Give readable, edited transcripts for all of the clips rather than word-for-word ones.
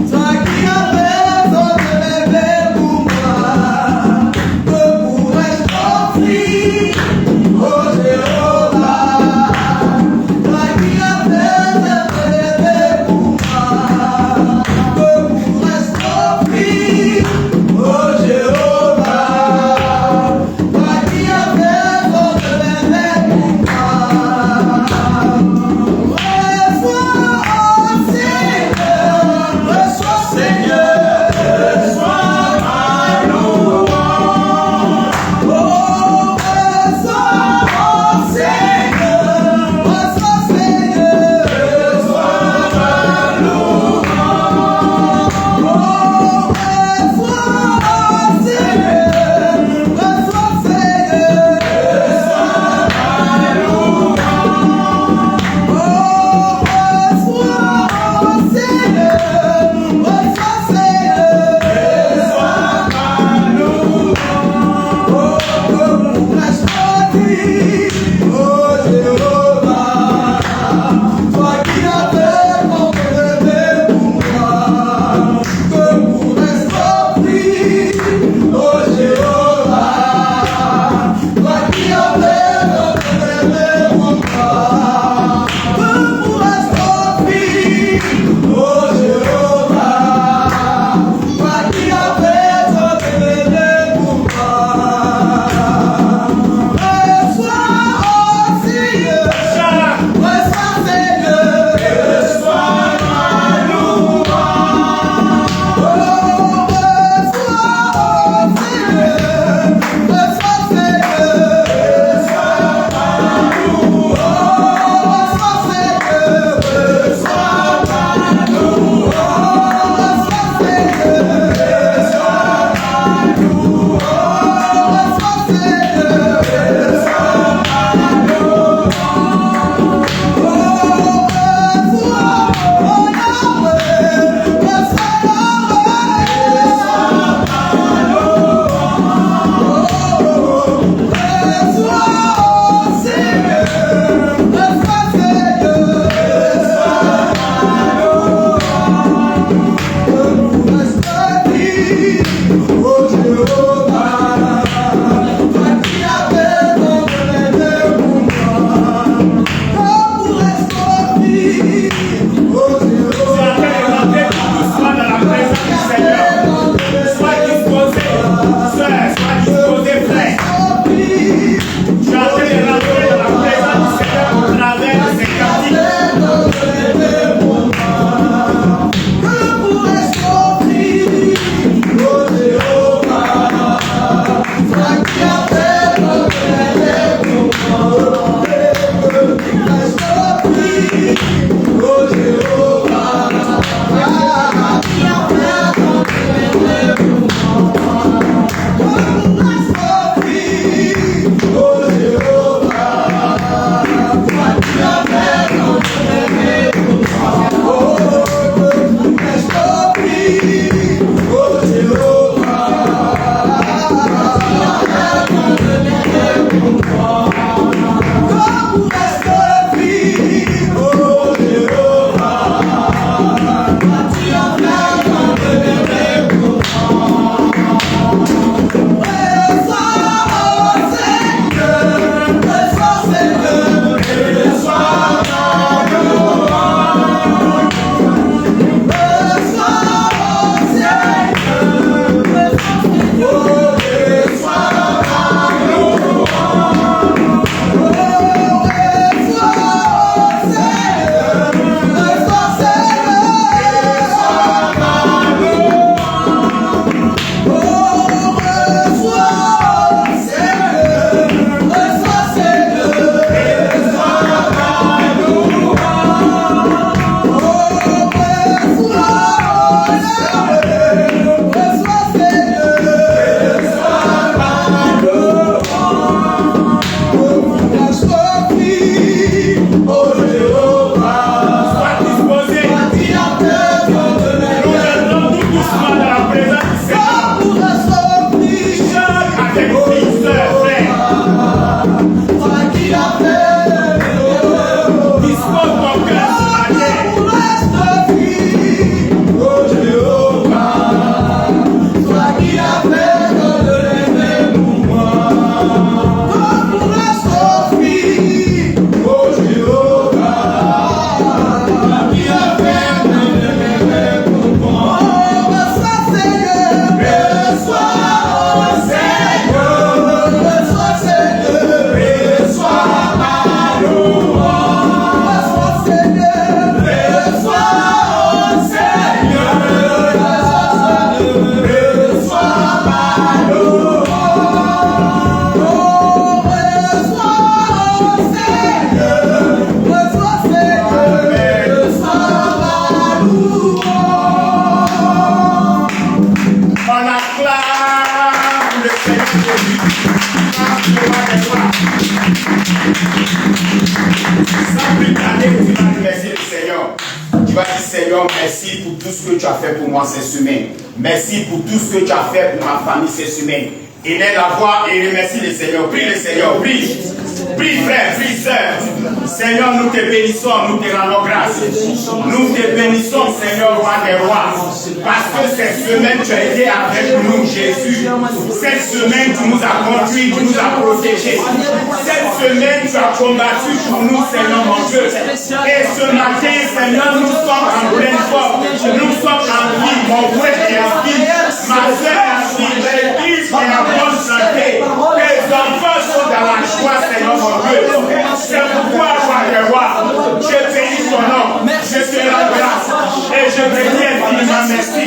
Toi qui as fait de mes pour moi. Seigneur, merci pour tout ce que tu as fait pour moi cette semaine. Merci pour tout ce que tu as fait pour ma famille cette semaine. Élève la voix et remercie le Seigneur. Prie le Seigneur, prie. Prie frère, prie sœur. Seigneur, nous te bénissons, nous te rendons grâce. Nous te bénissons, Seigneur, roi des rois. Parce que cette semaine, tu as été avec nous, Jésus. Cette semaine, tu nous as conduits, tu nous as protégés. Cette semaine, tu as combattu pour nous, Seigneur, mon Dieu. Et ce matin, Seigneur, nous sommes en pleine forme. Nous sommes en vie, mon frère est en vie. Ma soeur est en vie. L'église est en bonne santé. Les enfants sont dans la joie, Seigneur, mon Dieu. C'est pourquoi, roi des rois, je bénis ton nom. Je te rends grâce. Et je te dis infiniment merci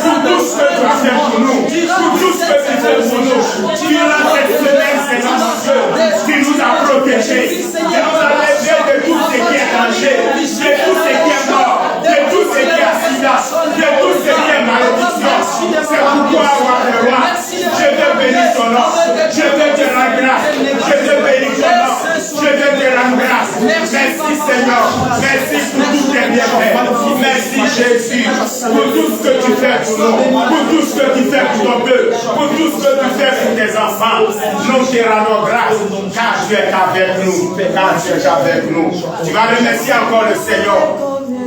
pour tout ce que tu as fait pour nous. Pour tout ce que tu fais pour nous. Durant cette semaine, Seigneur, mon Dieu, tu nous as protégés. Tu nous as levés de tout ce qui est danger, de tout ce qui est mort, de tout ce qui est accident, de tout ce qui est malédiction. C'est pourquoi, roi des rois, je te bénis ton nom. Je te rends grâce. Je te bénis ton nom. Je te rends grâce. Merci Seigneur. Merci pour tous tes bienfaits. Merci Jésus pour tout ce que tu fais pour nous. Pour tout ce que tu fais pour ton peuple. Pour tout ce que tu fais pour tes enfants. Nous te rendons grâce car tu es avec nous. Car tu es avec nous. Tu vas remercier encore le Seigneur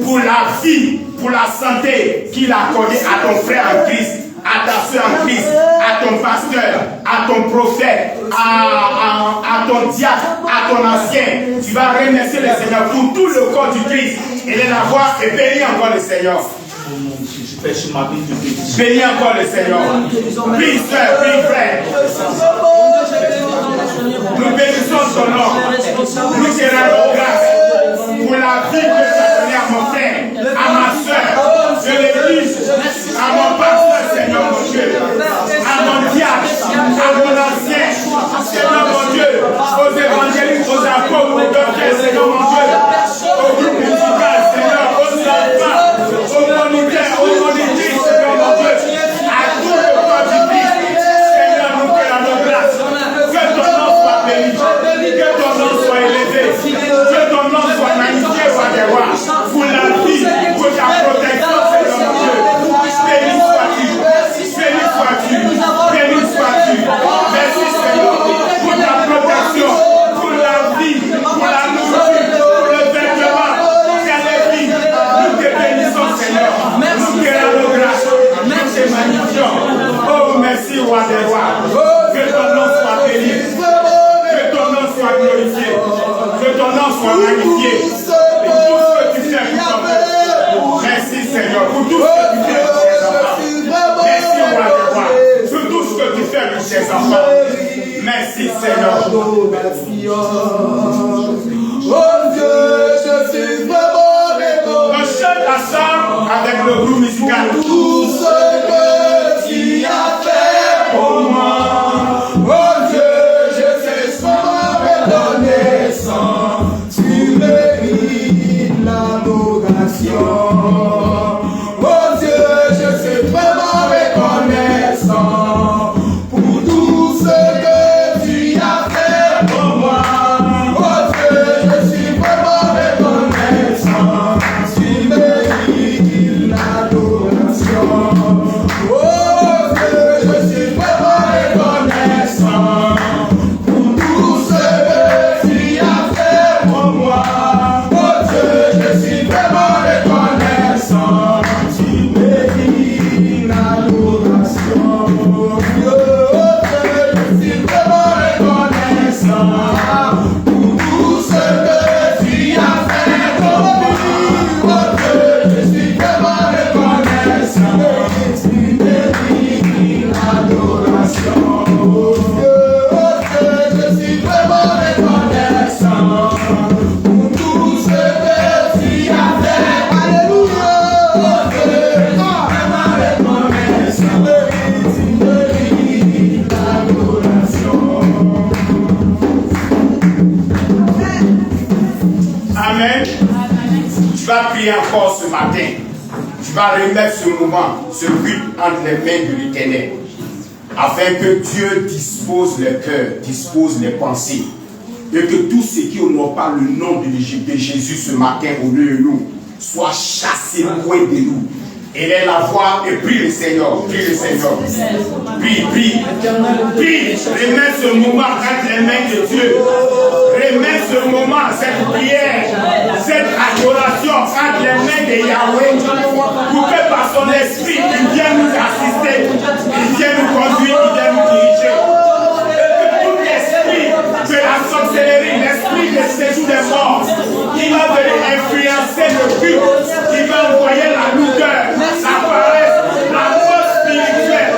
pour la vie, pour la santé qu'il a accordée à ton frère en Christ, à ta soeur en Christ, à ton pasteur, à ton prophète, à ton diacre, à ton ancien. Tu vas remercier le Seigneur pour tout le corps du Christ. Et la voix et bénis encore le Seigneur. Bénis encore le Seigneur. Prie frère, prie frère. Nous bénissons ton nom. Nous te rendons grâce pour la vie que tu as donnée à mon frère, à ma soeur, de l'église, à mon pasteur, Seigneur mon Dieu, à mon diacre, à mon ancien, Seigneur mon Dieu, aux évangélistes, aux apôtres, aux docteurs, Seigneur mon Dieu, au groupe musical, Seigneur, aux enfants, aux moniteurs, aux monitrices, Seigneur mon Dieu, à tout le corps du Christ, Seigneur, nous te rendons grâce. Que ton nom soit béni, que ton nom soit élevé, que ton nom soit magnifié, roi des rois, pour la vie, pour ta protection, Seigneur mon Dieu. Béni sois-tu, béni sois-tu, béni sois-tu. Merci Seigneur pour ta protection, pour la vie, pour la nourriture, pour le vêtement, pour la vie. Nous te bénissons Seigneur, nous te rendons grâce, nous te magnifions. Oh merci roi des rois, que ton nom soit béni, que ton nom soit glorifié, que ton nom soit magnifié. Et tout ce que tu fais pour ton peuple. Merci Seigneur pour tout ce que tu fais pour tes enfants. Merci roi des rois pour tout ce que tu fais pour tes enfants. Merci Seigneur. Oh Dieu, je suis vraiment récompensé. On chante ensemble avec le groupe musical. Tout ce que tu as fait pour moi. Oh Dieu, je sais vraiment reconnaissant. Tu mérites l'adoration. Oh Dieu, je suis vraiment reconnaissant pour tout ce que tu as fait pour moi. Oh Dieu, je suis vraiment reconnaissant. Tu mérites l'adoration. Encore ce matin, tu vas remettre ce moment, ce but entre les mains de l'Éternel, afin que Dieu dispose le cœur, dispose les pensées, et que tous ceux qui n'ont pas le nom de Jésus ce matin au lieu de nous soient chassés loin de nous. Élève la voix et prie le Seigneur, prie le Seigneur, prie, prie, prie, remets ce moment entre les mains de Dieu, remets ce moment, cette prière, cette adoration entre les mains de Yahweh, pour que par son esprit, il vienne nous assister, il vienne nous conduire, il vienne nous diriger. Et que tout esprit de la sorcellerie, l'esprit de séjour des morts, qui va venir influencer le culte, qui va envoyer la lourdeur, la paresse, la force spirituelle.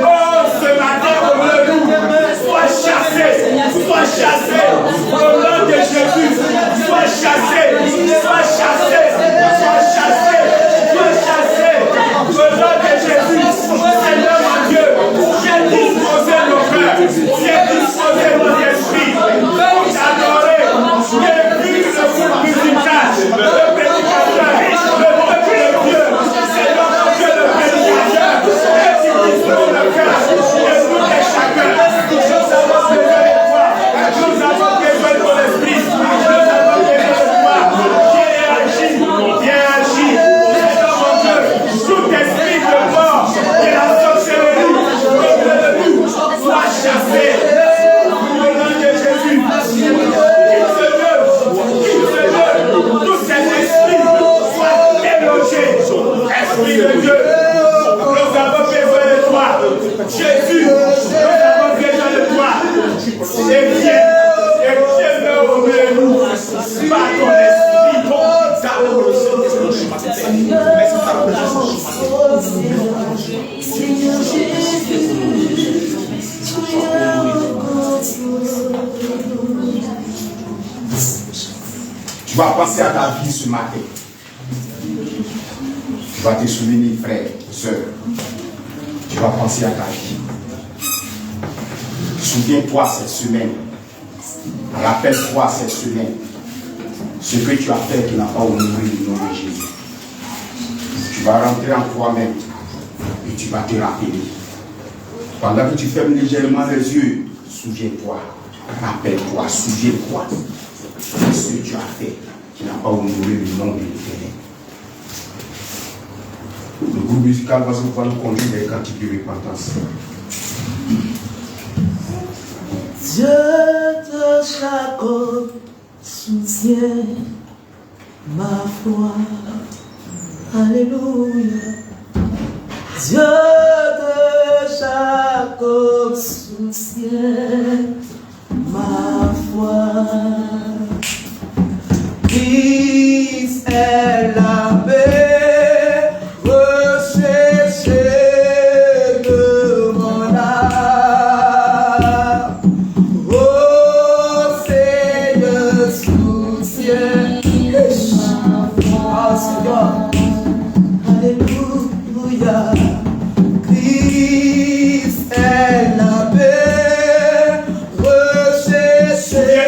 Oh, ce matin, au lieu de nous, sois chassé, au nom de Jésus, sois chassé, sois chassé, sois chassé, sois chassé, au nom de Jésus, Seigneur mon Dieu, j'ai disposé nos cœurs, j'ai disposé nos esprits, pour t'adorer, j'ai vu le groupe musical, le prédicateur, le peuple de Dieu, Seigneur mon Dieu, le prédicateur, et tu disposes le cœur, écoute chacun, nous avons besoin de toi, nous avons besoin de ton esprit, nous avons besoin de toi, viens agir, Seigneur mon Dieu, tout esprit de mort, de la sorcellerie, de nous, soit chassé, au nom de Jésus, tous ces esprits soient délogés, esprit de Dieu, nous avons besoin de toi, Jésus, nous avons besoin de toi, et viens au milieu de nous, par ton esprit, tu vas penser à ta vie ce matin. Tu vas te souvenir, frère, soeur. Tu vas penser à ta vie. Souviens-toi cette semaine. Rappelle-toi cette semaine. Ce que tu as fait qui n'a pas honoré le nom de Jésus. Tu vas rentrer en toi-même et tu vas te rappeler. Pendant que tu fermes légèrement les yeux, souviens-toi, rappelle-toi, souviens-toi de ce que tu as fait qui n'a pas honoré le nom de l'Éternel. Le groupe musical va nous conduire vers les cantiques de repentance. Dieu de Jacob soutient ma foi. Alléluia. Dieu de Jacob soutient ma foi. Christ est la paix recherchée de mon âme. Oh Seigneur, soutiens ma foi. Seigneur. Alléluia. Christ est la paix recherchée.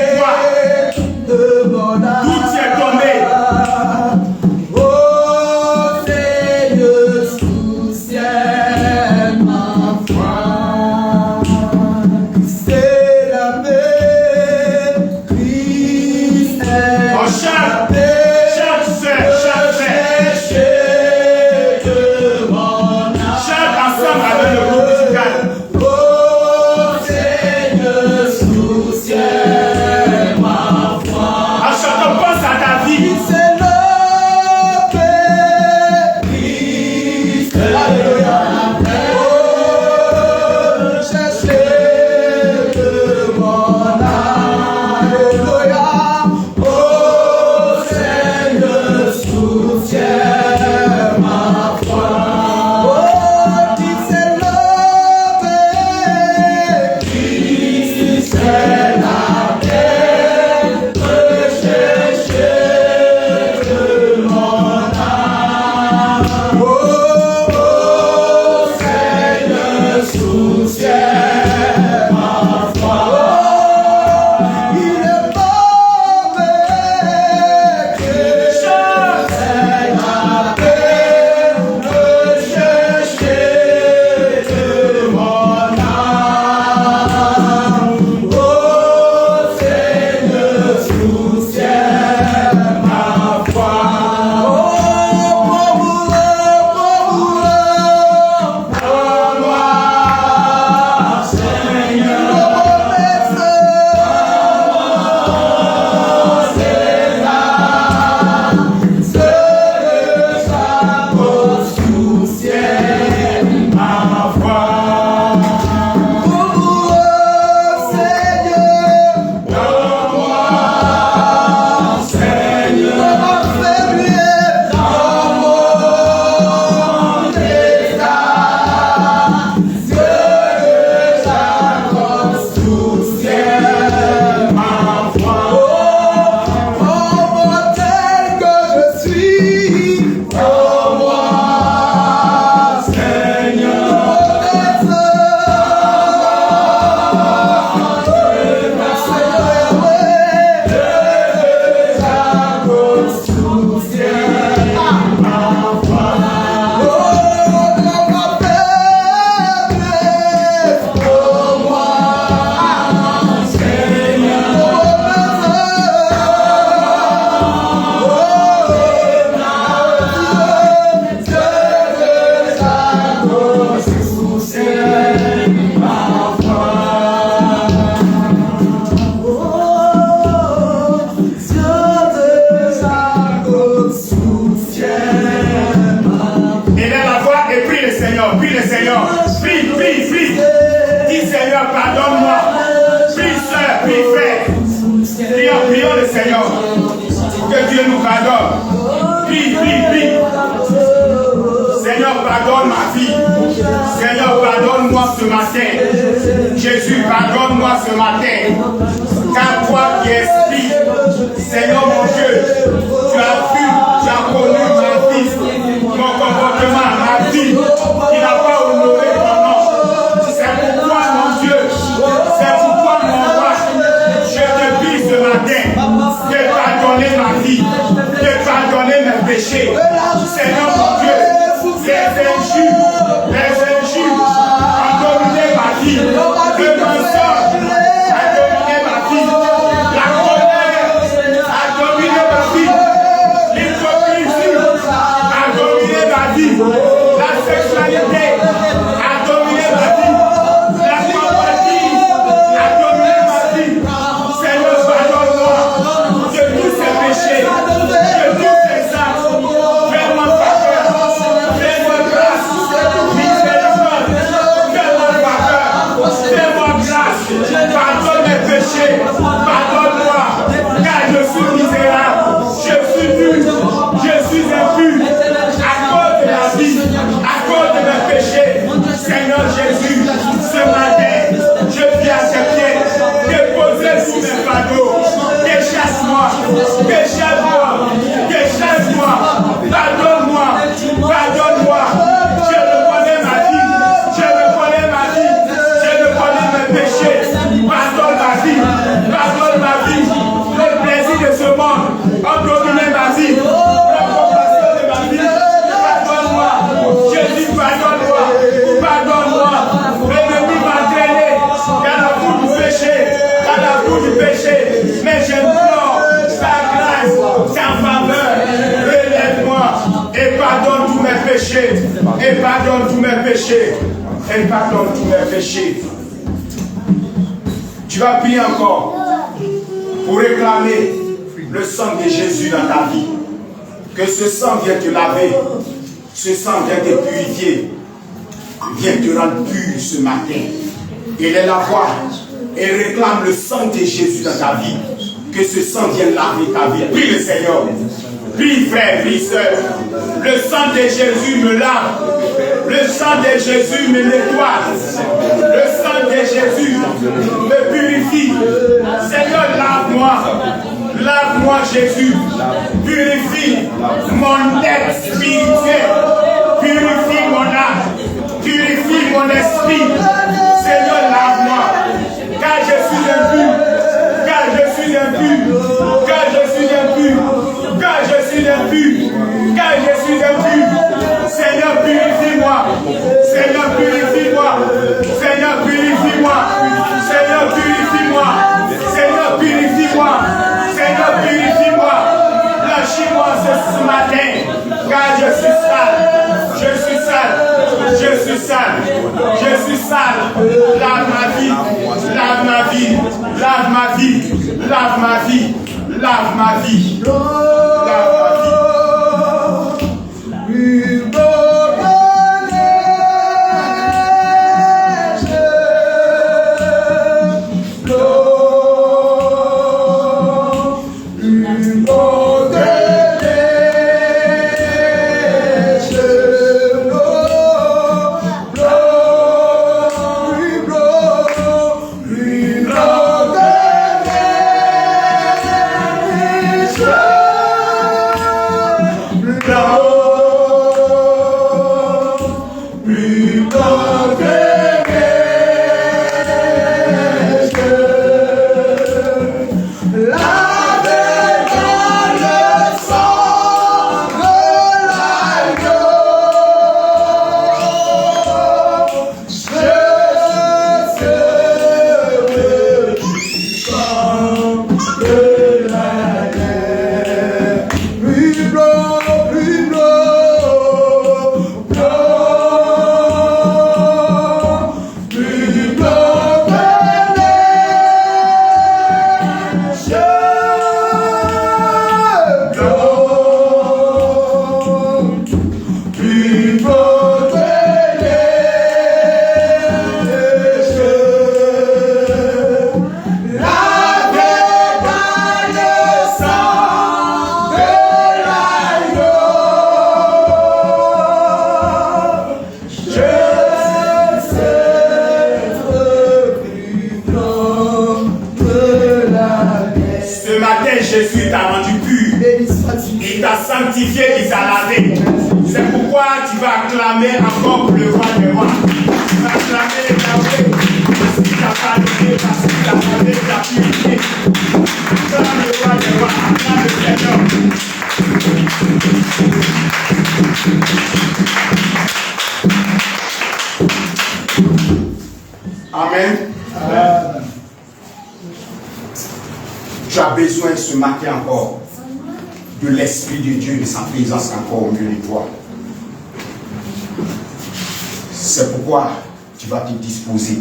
Seigneur, pardonne-moi ce matin. Jésus, pardonne-moi ce matin. Car toi qui es esprit, Seigneur mon Dieu, tu as vu, tu as connu ma vie, mon comportement, ma vie, qui n'a pas honoré ton nom. C'est pourquoi, mon Dieu, c'est pourquoi, mon roi, je te prie ce matin de pardonner ma vie, de pardonner mes péchés. Seigneur mon Dieu, les injures ont dominé ma vie, le mensonge a dominé ma vie, la colère a dominé ma vie, l'hypocrisie a dominé ma vie, la sexualité a dominé ma vie, la convoitise a dominé ma vie. Seigneur, pardonne-moi de tous ces péchés, de tous ces actes. Fais-moi faveur, fais-moi grâce, miséricorde, fais-moi faveur, fais-moi grâce, pardonne mes péchés, pardonne-moi, car je suis misérable, je suis nul, je suis impur, à cause de la vie, à cause de mes péchés. Seigneur Jésus, ce matin, je viens à tes pieds, déposer tous mes fardeaux, déchasse-moi, déchasse-moi, déchasse-moi, pardonne-moi, pardonne-moi, je reconnais ma vie, je reconnais ma vie, je reconnais mes péchés, pardonne ma vie, pardonne ma vie, le plaisir de ce monde a dominé ma vie, la compassion de ma vie, pardonne-moi, je dis pardonne-moi, pardonne-moi, l'ennemi m'a traîné dans la boue du péché, dans la boue du péché, mais j'implore ta grâce, ta faveur, relève-moi et pardonne tous mes péchés, et pardonne tous mes péchés, et pardonne tous mes péchés. Tu vas prier encore pour réclamer le sang de Jésus dans ta vie. Que ce sang vienne te laver, ce sang vienne te purifier, vienne te rendre pur ce matin. Il est la voix et réclame le sang de Jésus dans ta vie. Que ce sang vienne laver ta vie. Prie le Seigneur. Prie frère, prie soeur. Le sang de Jésus me lave. Le sang de Jésus me nettoie. Le sang de Jésus me purifie. Seigneur, lave-moi. Lave-moi Jésus. Purifie mon être spirituel. Purifie mon âme. Purifie mon esprit. Seigneur, lave-moi. Car je suis impur. Car je suis impur. Car je suis impur. Car je suis impur. Car je suis impur. Seigneur, purifie-moi. Seigneur, purifie-moi. Seigneur, purifie-moi. Seigneur, purifie-moi. Seigneur, purifie-moi. Seigneur, purifie-moi. Blanchis-moi ce matin. Car je suis sale. Je suis sale. Je suis sale. Je suis sale. Lave ma vie. Lave ma vie. Lave ma vie. Lave ma vie. Lave ma vie. Lave ma vie. Lord, Jésus t'a rendu pur. Il t'a sanctifié, il t'a lavé. C'est pourquoi tu vas acclamer encore pour le roi des rois. Tu vas acclamer Yahweh parce qu'il t'a pardonné, parce qu'il t'a donné ta purité. Acclame le roi des rois, acclame le Seigneur. Amen. Amen. Tu as besoin ce matin encore de l'Esprit de Dieu, de sa présence encore au milieu de toi. C'est pourquoi tu vas te disposer.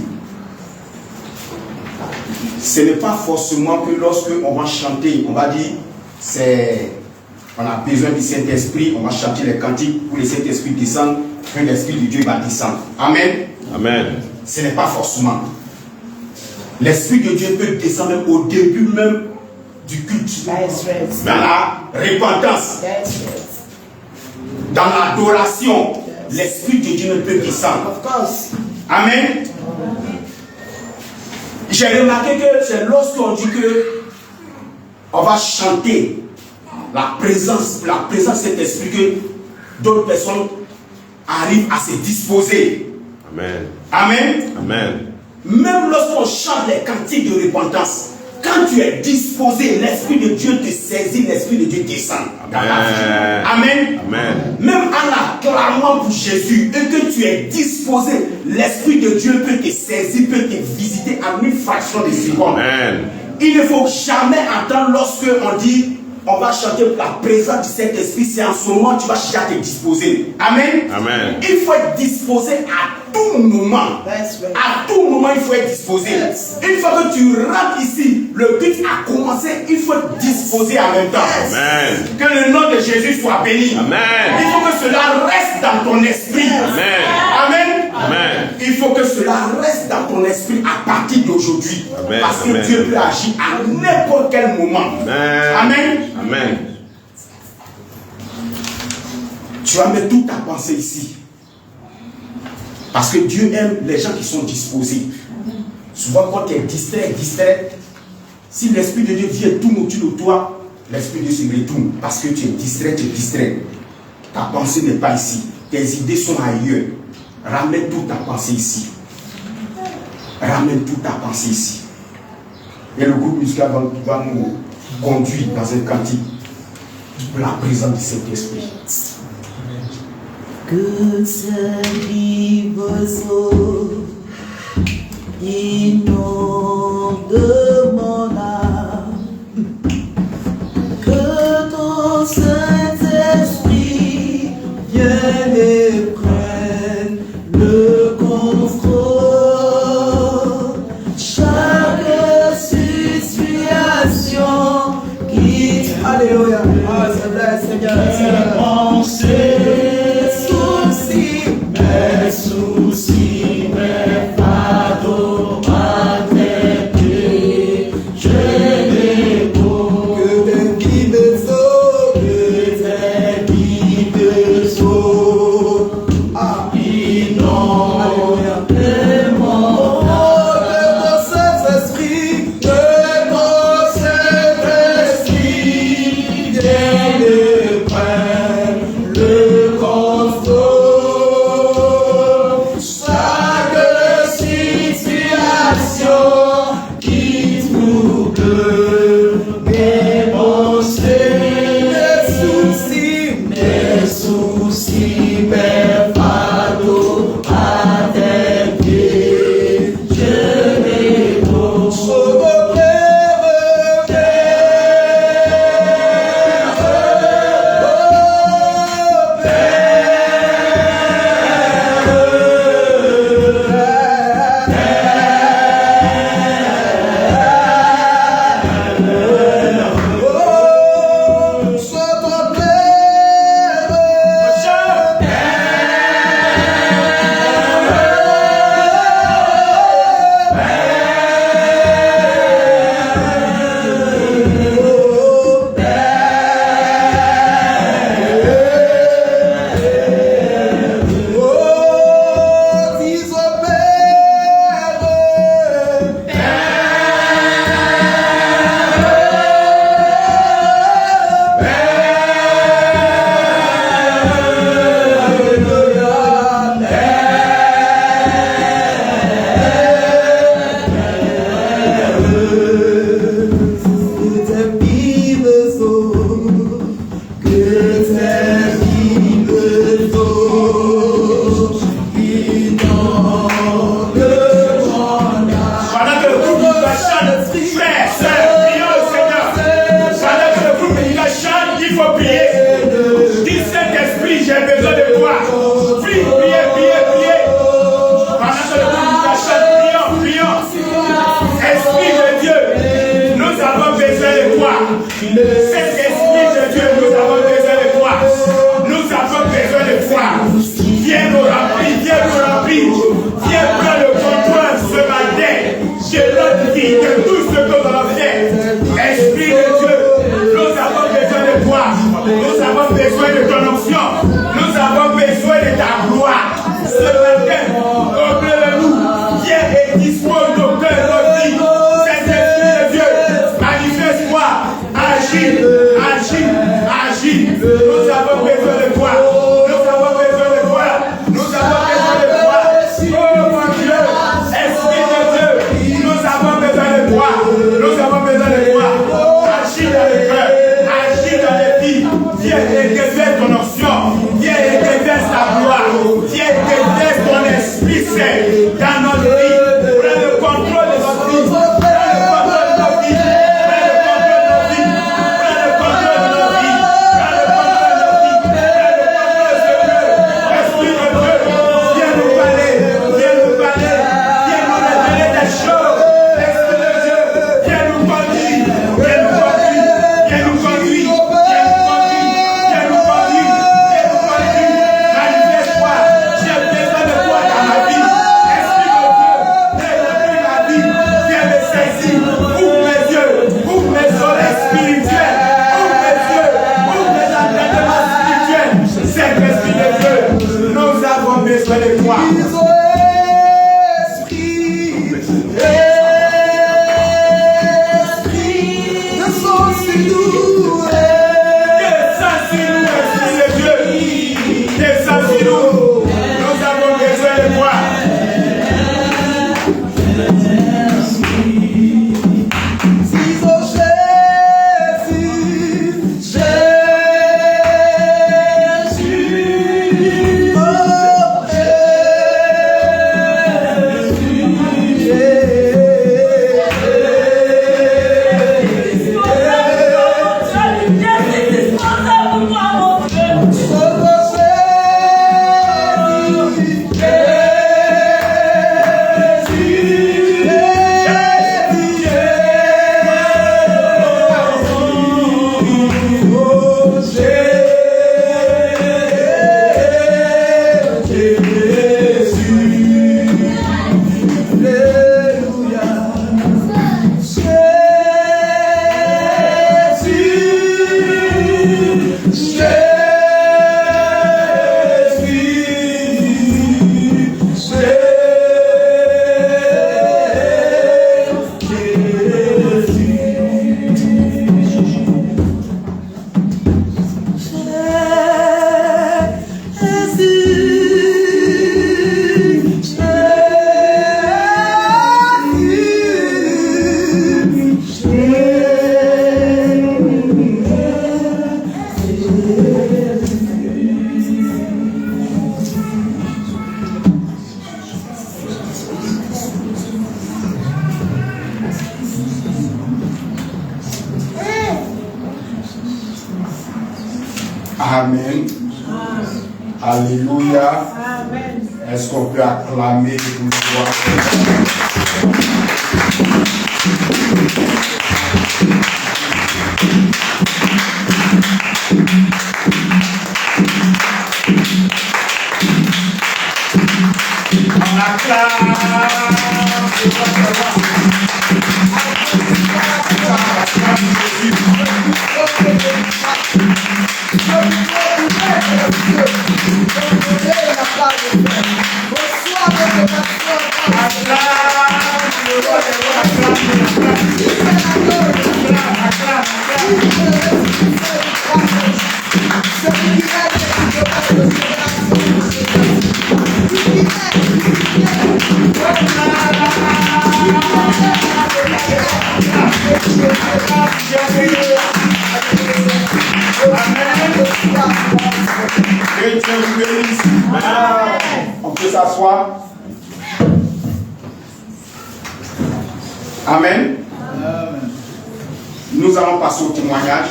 Ce n'est pas forcément que lorsque on va chanter, on va dire, on a besoin du Saint-Esprit, on va chanter les cantiques pour le Saint-Esprit descendre, que l'Esprit de Dieu va descendre. Amen. Amen. Ce n'est pas forcément. L'Esprit de Dieu peut descendre même au début même du culte. Dans la repentance. Dans l'adoration. L'Esprit de Dieu ne peut descendre. Amen. J'ai remarqué que c'est lorsqu'on dit que on va chanter la présence de cet esprit que d'autres personnes arrivent à se disposer. Amen. Amen. Amen. Même lorsqu'on chante les cantiques de repentance, quand tu es disposé, l'Esprit de Dieu te saisit, l'Esprit de Dieu descend dans la vie. Amen. Amen. Même en acclamant pour Jésus et que tu es disposé, l'Esprit de Dieu peut te saisir, peut te visiter en une fraction de seconde. Amen. Il ne faut jamais attendre lorsque on dit on va chanter pour la présence du Saint-Esprit, c'est en ce moment que tu vas chercher à te disposer. Amen. Amen. Il faut être disposé à tout moment. À tout moment, il faut être disposé. Une fois que tu rentres ici, le but a commencé, il faut être disposé en même temps. Amen. Que le nom de Jésus soit béni. Amen. Il faut que cela reste dans ton esprit. Amen. Amen. Amen. Il faut que cela reste dans ton esprit à partir d'aujourd'hui. Amen. Parce que Amen. Dieu peut agir à n'importe quel moment. Amen. Amen. Amen. Tu vas mettre toute ta pensée ici. Parce que Dieu aime les gens qui sont disposés. Souvent quand tu es distrait, si l'Esprit de Dieu vient tout autour de toi, l'Esprit de Dieu se retourne. Parce que tu es distrait. Ta pensée n'est pas ici. Tes idées sont ailleurs. Ramène toute ta pensée ici. Ramène toute ta pensée ici. Et le groupe musical va nous conduire dans un cantique pour la présence de cet esprit. Que ces vives eaux inondent mon âme, que ton Saint-Esprit vienne et prenne le contrôle. Chaque situation qui... Alléluia. Ah, c'est vrai, Seigneur. Mes soucis, mes fardeaux, à tes pieds, je chante, frère, sœur, prions le Seigneur. Pendant que le groupe médical chante, il faut prier. Dis Saint-Esprit, j'ai besoin de toi. Prie, priez, priez, priez. Pendant que le groupe médical chante, prions, prions. Esprit de Dieu, nous avons besoin de toi. Cet esprit de Dieu, nous avons besoin de toi. Nous avons besoin de toi. Viens nous remplir, viens nous remplir. Viens prendre le contrôle ce matin de notre vie, de tout ce que nous allons faire. Esprit de Dieu, nous avons besoin de toi. Nous avons besoin de ton onction. Nous avons besoin de ta gloire. Ce matin, comblez-nous. Viens et dispose nos cœurs, nos vies. Cet esprit de Dieu, manifeste-toi. Agis, agis, agis. Nous avons besoin de toi. Nous avons besoin de toi. Nous avons besoin de toi. Oh mon Dieu, esprit de Dieu, nous avons besoin de toi. Nous avons besoin de toi. Agis dans le cœur, agis dans les vies. Viens et déverse ton onction. Viens et déverse ta gloire. Viens et déverse ton esprit saint dans notre vie. Prends le contrôle de notre vie. Prends le contrôle de notre vie. Prends le contrôle de notre vie. Prends le contrôle de notre vie. Prends le contrôle de notre vie. Esprit de Dieu, viens nous parler. Viens nous parler. Viens nous révéler des choses. Esprit de Dieu, viens nous conduire. Viens nous conduire. Viens nous conduire. Viens nous conduire. Viens nous conduire. Viens nous conduire. Manifeste-toi. J'ai besoin de toi dans ma vie. Esprit de Dieu, viens remplir ma vie. Viens me saisir. Ouvre mes yeux. Ouvre mes oreilles spirituelles. Ouvre mes yeux. Ouvre mes entendements spirituels. C'est l'Esprit de Dieu. Nous avons besoin de toi. Descends sur nous, Esprit de Dieu. Descends sur nous. Nous avons besoin de toi. Amen. Alléluia. Est-ce qu'on peut acclamer une fois? On acclame. On peut s'asseoir. Amen. Nous allons passer au témoignage.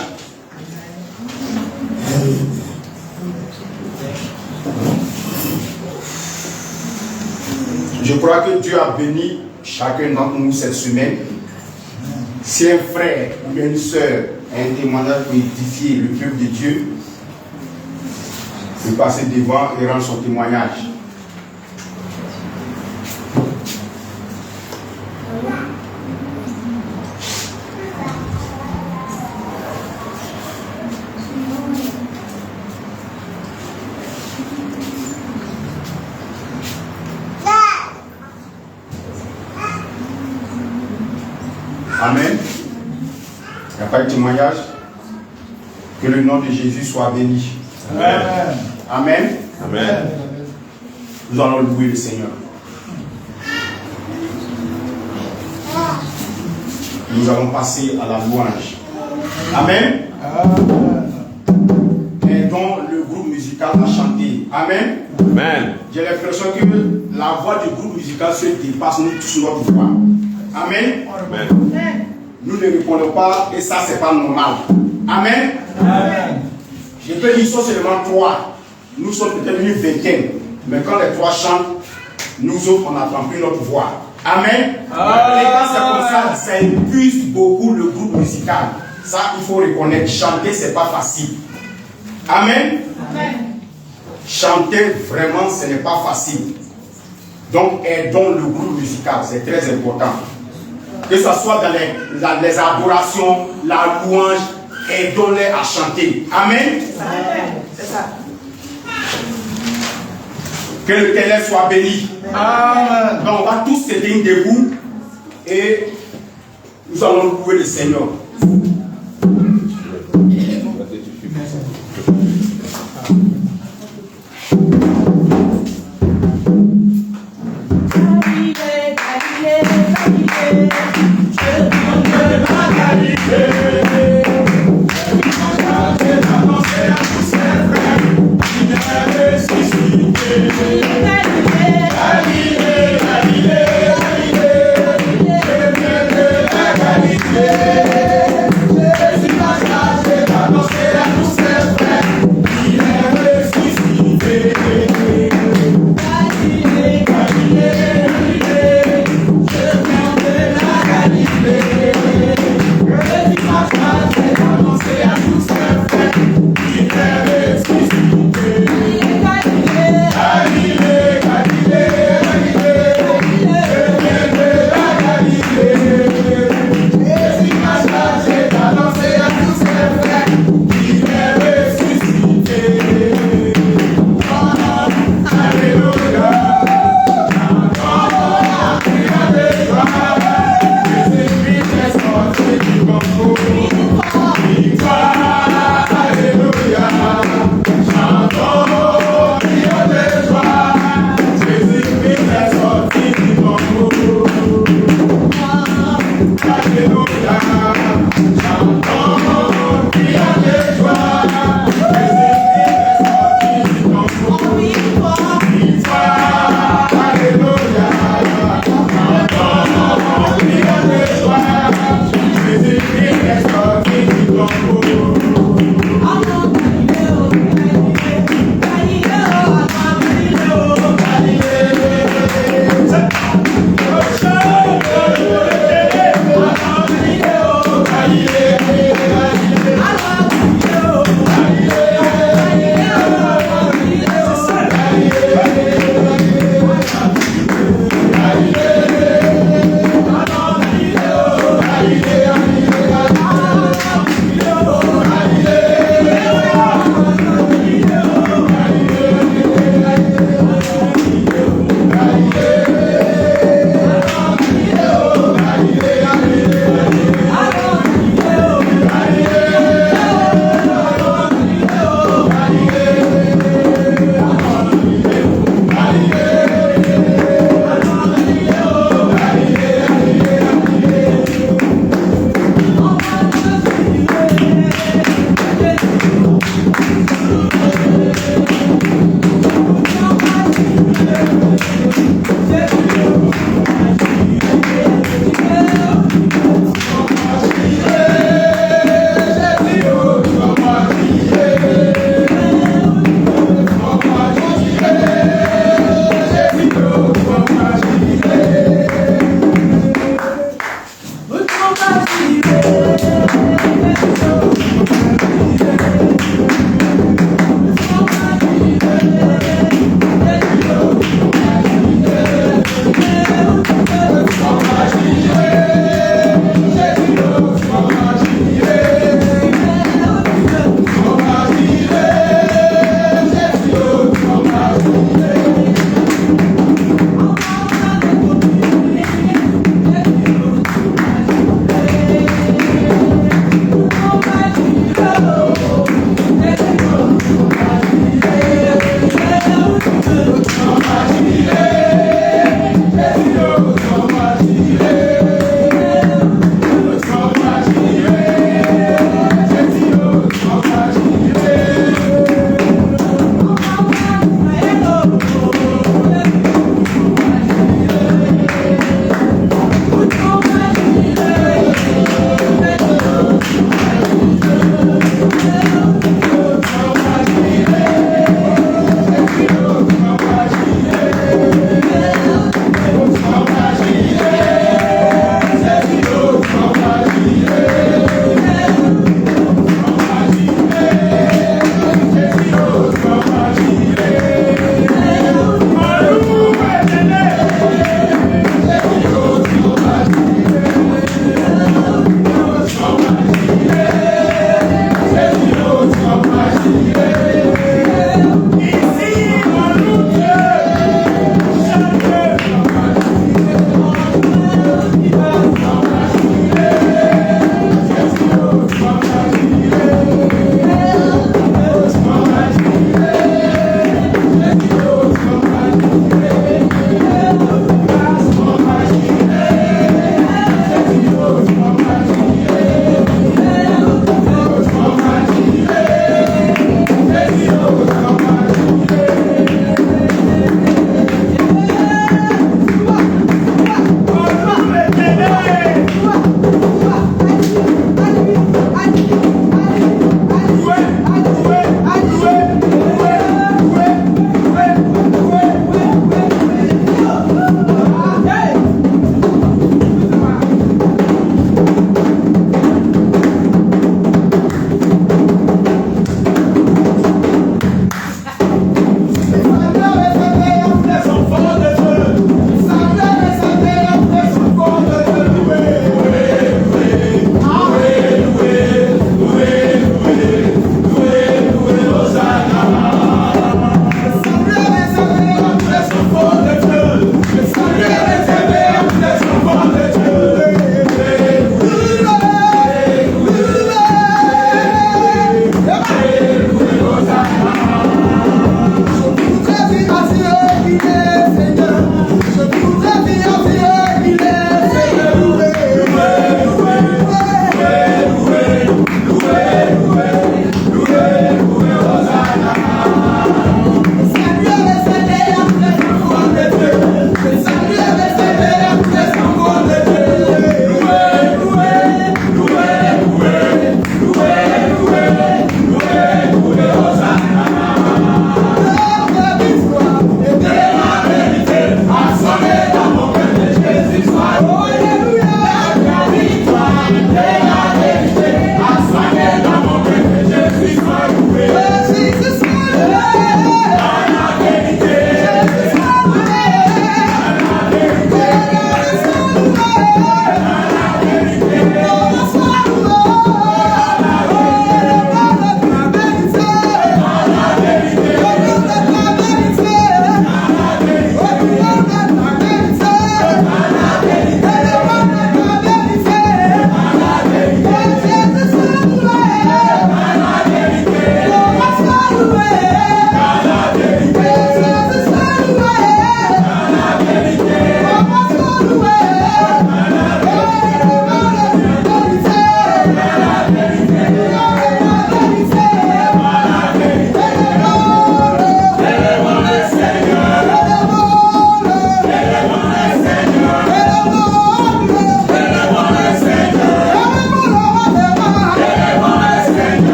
Je crois que Dieu a béni chacun d'entre nous cette semaine. Si un frère ou une soeur a un témoignage pour édifier le peuple de Dieu, il peut passer devant et rendre son témoignage. Amen. Il n'y a pas de témoignage. Que le nom de Jésus soit béni. Amen. Amen. Amen. Nous allons louer le Seigneur. Nous allons passer à la louange. Amen. Et donc le groupe musical a chanté. Amen. Amen. J'ai l'impression que la voix du groupe musical se dépasse nous tous notre voix. Amen. Amen. Nous ne répondons pas et ça c'est pas normal. Amen. Amen. Je peux dire ça seulement 3. Nous sommes peut-être une vingtaine. Mais quand les 3 chantent, nous autres on n'entend plus notre voix. Amen. Et quand c'est comme ça, ça épuise beaucoup le groupe musical. Ça il faut reconnaître. Chanter c'est pas facile. Amen. Amen. Chanter vraiment ce n'est pas facile. Donc aidons le groupe musical, c'est très important. Que ce soit dans les adorations, la louange, aidons-les à chanter. Amen. Amen. C'est ça. Que le Ténèbre soit béni. Amen. Donc on va tous se tenir debout et nous allons louer le Seigneur. Yeah.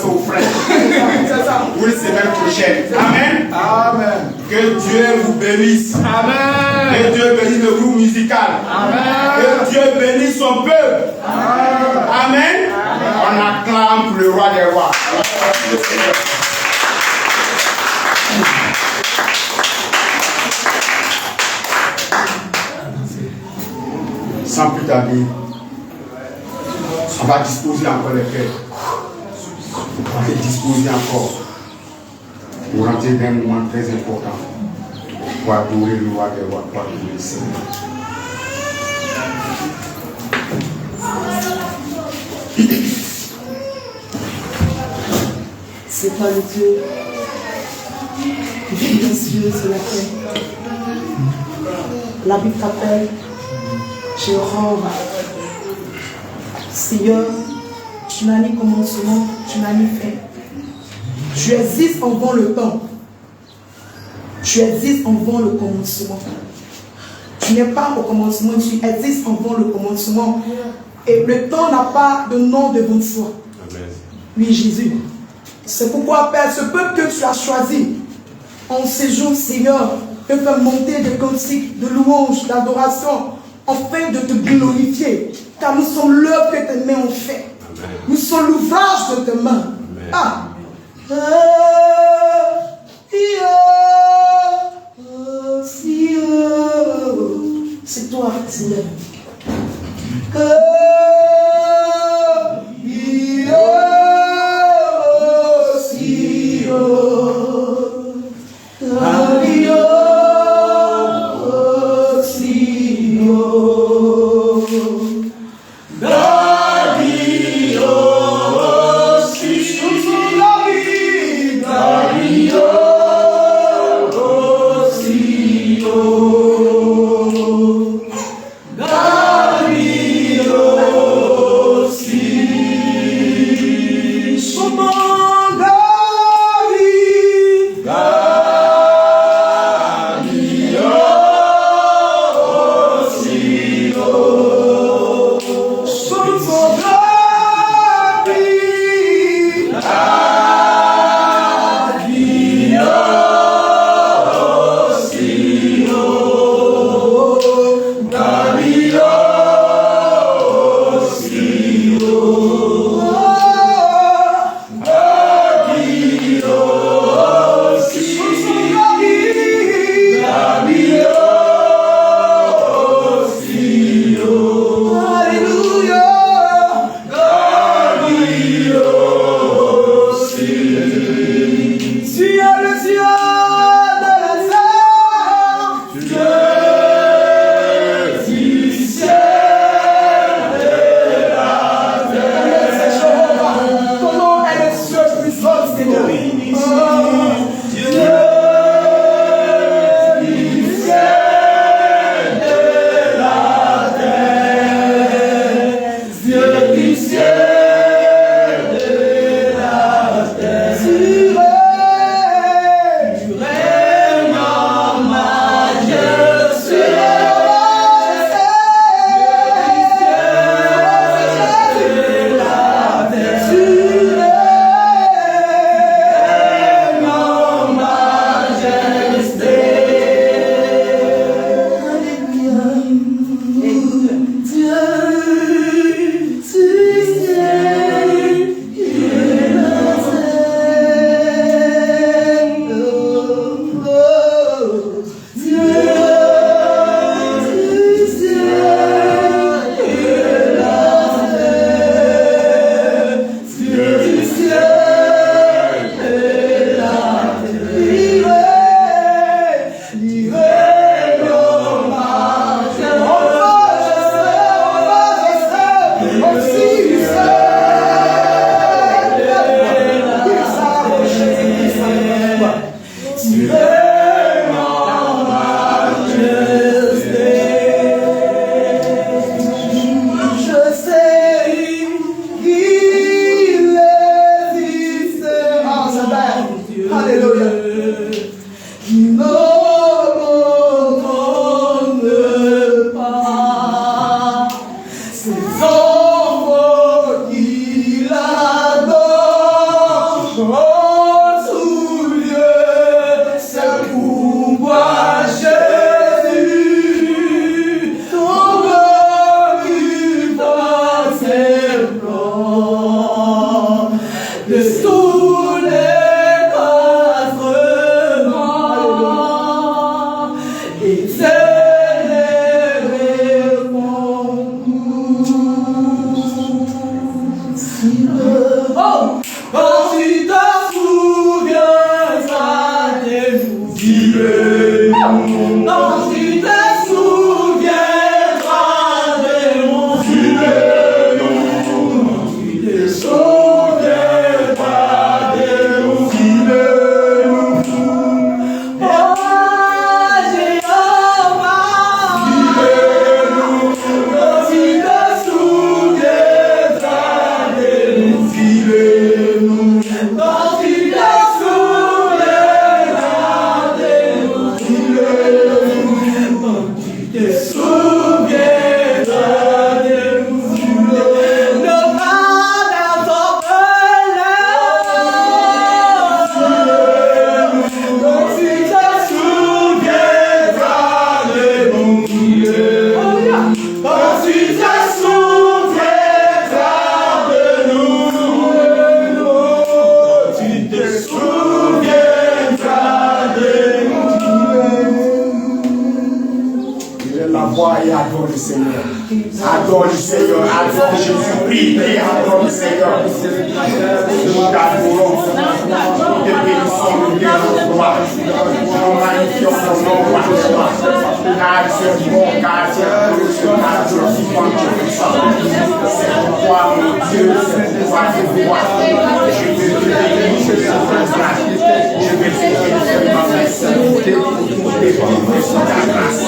aux frères. C'est ça. Pour la semaine prochaine. Amen. Amen. Que Dieu vous bénisse. Amen. Que Dieu bénisse le groupe musical. Amen. Que Dieu bénisse son peuple. Amen. On acclame pour le roi des rois. Sans plus tarder, on va disposer encore les cœurs. On va les disposer encore pour rentrer dans un moment très important pour adorer le roi des rois, pour adorer le Seigneur. C'est toi le Dieu des cieux sur la terre. La Bible t'appelle Jéhovah. Seigneur, tu n'as ni commencement, tu n'as ni fin. Tu existes avant le temps. Tu existes avant le commencement. Tu n'es pas au commencement, tu existes avant le commencement. Et le temps n'a pas de nom devant toi. Amen. Oui, Jésus. C'est pourquoi, Père, ce peuple que tu as choisi en ces jours, Seigneur, de faire monter des cantiques de louange, d'adoration, afin de te glorifier. Car nous sommes l'œuvre que tes mains ont fait. Amen. Nous sommes l'ouvrage de tes mains. Amen. Ah. C'est toi, Seigneur. Daddy, oh, Adore le Seigneur, adore Jésus, prie, adore le Seigneur. Nous t'adorons, nous te bénissons, nous te rendons gloire. Nous magnifions ton nom, roi de gloire. Car tu es bon, car tu es glorieux, car tu es vivant, tu es puissant. C'est pourquoi, mon Dieu, c'est pourquoi je vois. Je veux te bénir, je veux te grâce. Je veux te bénir, ma merci. Pour tes bénéfices, ta grâce.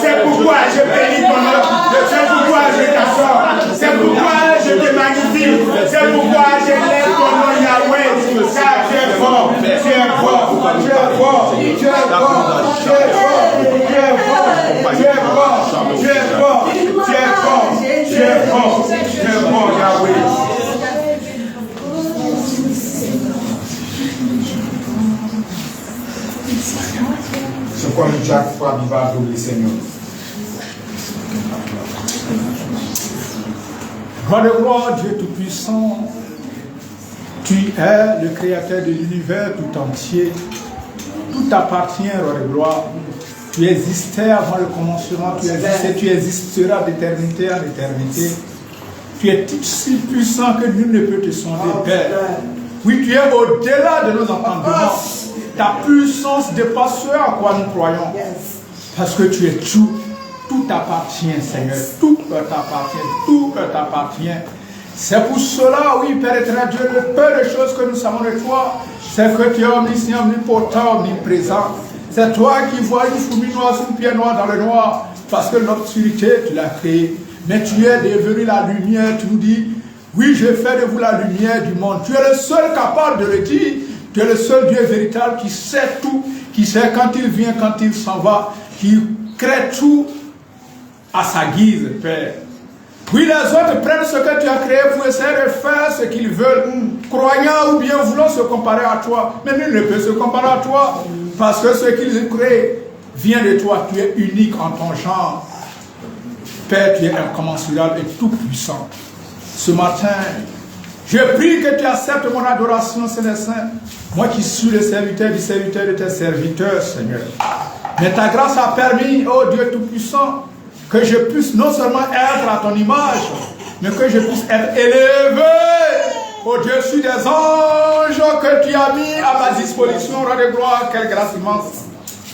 C'est pourquoi je bénis ton nom, c'est pourquoi je t'assure, c'est pourquoi je te magnifie, c'est pourquoi je lève ton nom Yahweh, car tu es fort, tu es fort, tu es fort, tu es fort, tu es fort, tu es fort, tu es fort, tu es fort, tu es fort, tu es fort, tu es fort Yahweh. C'est comme chaque fois qu'il va adorer le Seigneur. Roi de gloire, Dieu Tout-Puissant, tu es le créateur de l'univers tout entier. Tout t'appartient, Roi de gloire. Tu existais avant le commencement, tu existeras d'éternité en éternité. Tu es si puissant que nul ne peut te sonder, Père. Oui, tu es au-delà de nos entendements. Ta puissance dépasse ce à quoi nous croyons. Parce que tu es tout. Tout t'appartient, Seigneur. Tout t'appartient. Tout t'appartient. C'est pour cela, oui, Père éternel Dieu, le peu de choses que nous savons de toi, c'est que tu es omniscient, omnipotent, omniprésent. C'est toi qui vois une fourmi noire sur une pierre noire dans le noir, parce que l'obscurité, tu l'as créée. Mais tu es devenu la lumière, tu nous dis, oui, je fais de vous la lumière du monde. Tu es le seul capable de le dire. Tu es le seul Dieu véritable qui sait tout, qui sait quand il vient, quand il s'en va, qui crée tout à sa guise, Père. Oui, les autres prennent ce que tu as créé pour essayer de faire ce qu'ils veulent, croyant ou bien voulant se comparer à toi. Mais nul ne peut se comparer à toi, parce que ce qu'ils créent vient de toi. Tu es unique en ton genre. Père, tu es incommensurable et tout puissant. Ce matin, je prie que tu acceptes mon adoration, Saint. Moi qui suis le serviteur du serviteur de tes serviteurs, Seigneur. Mais ta grâce a permis, oh Dieu Tout-Puissant, que je puisse non seulement être à ton image, mais que je puisse être élevé au-dessus des anges que tu as mis à ma disposition, roi de gloire. Quelle grâce immense.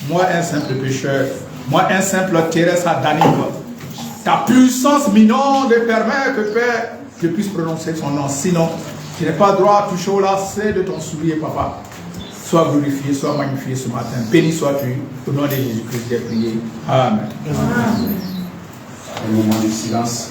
Moi, un simple pécheur, moi, un simple terrestre d'anime. Ta puissance m'inonde et permet que, Père, je puisse prononcer son nom. Sinon, je n'ai pas droit à toucher au lacet de ton soulier, Papa. Sois glorifié, sois magnifié ce matin. Béni sois-tu. Au nom de Jésus-Christ, j'ai prié. Amen. Amen. Un moment de silence.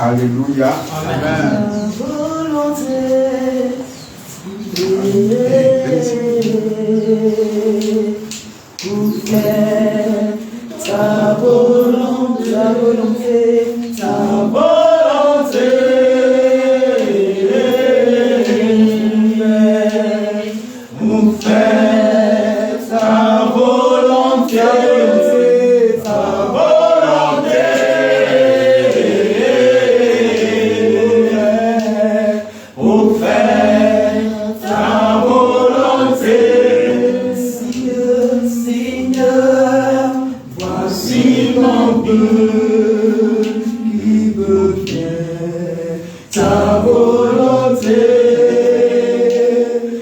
Alléluia. Amen. Ta volonté, ta volonté, ta volonté, mon Père, ta volonté, ta volonté, mon Père, ta volonté, Seigneur, voici mon cœur qui veut faire ta volonté.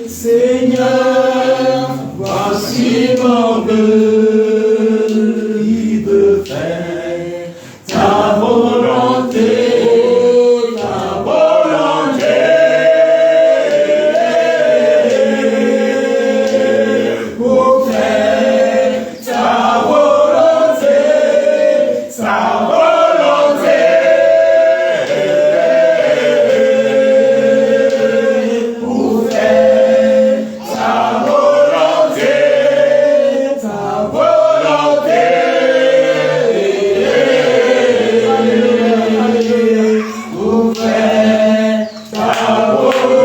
Seigneur, voici mon cœur qui veut faire ta volonté. Ta volonté. Pour faire ta volonté. Ta volonté. Pour faire ta volonté. Ta volonté. Pour faire ta volonté.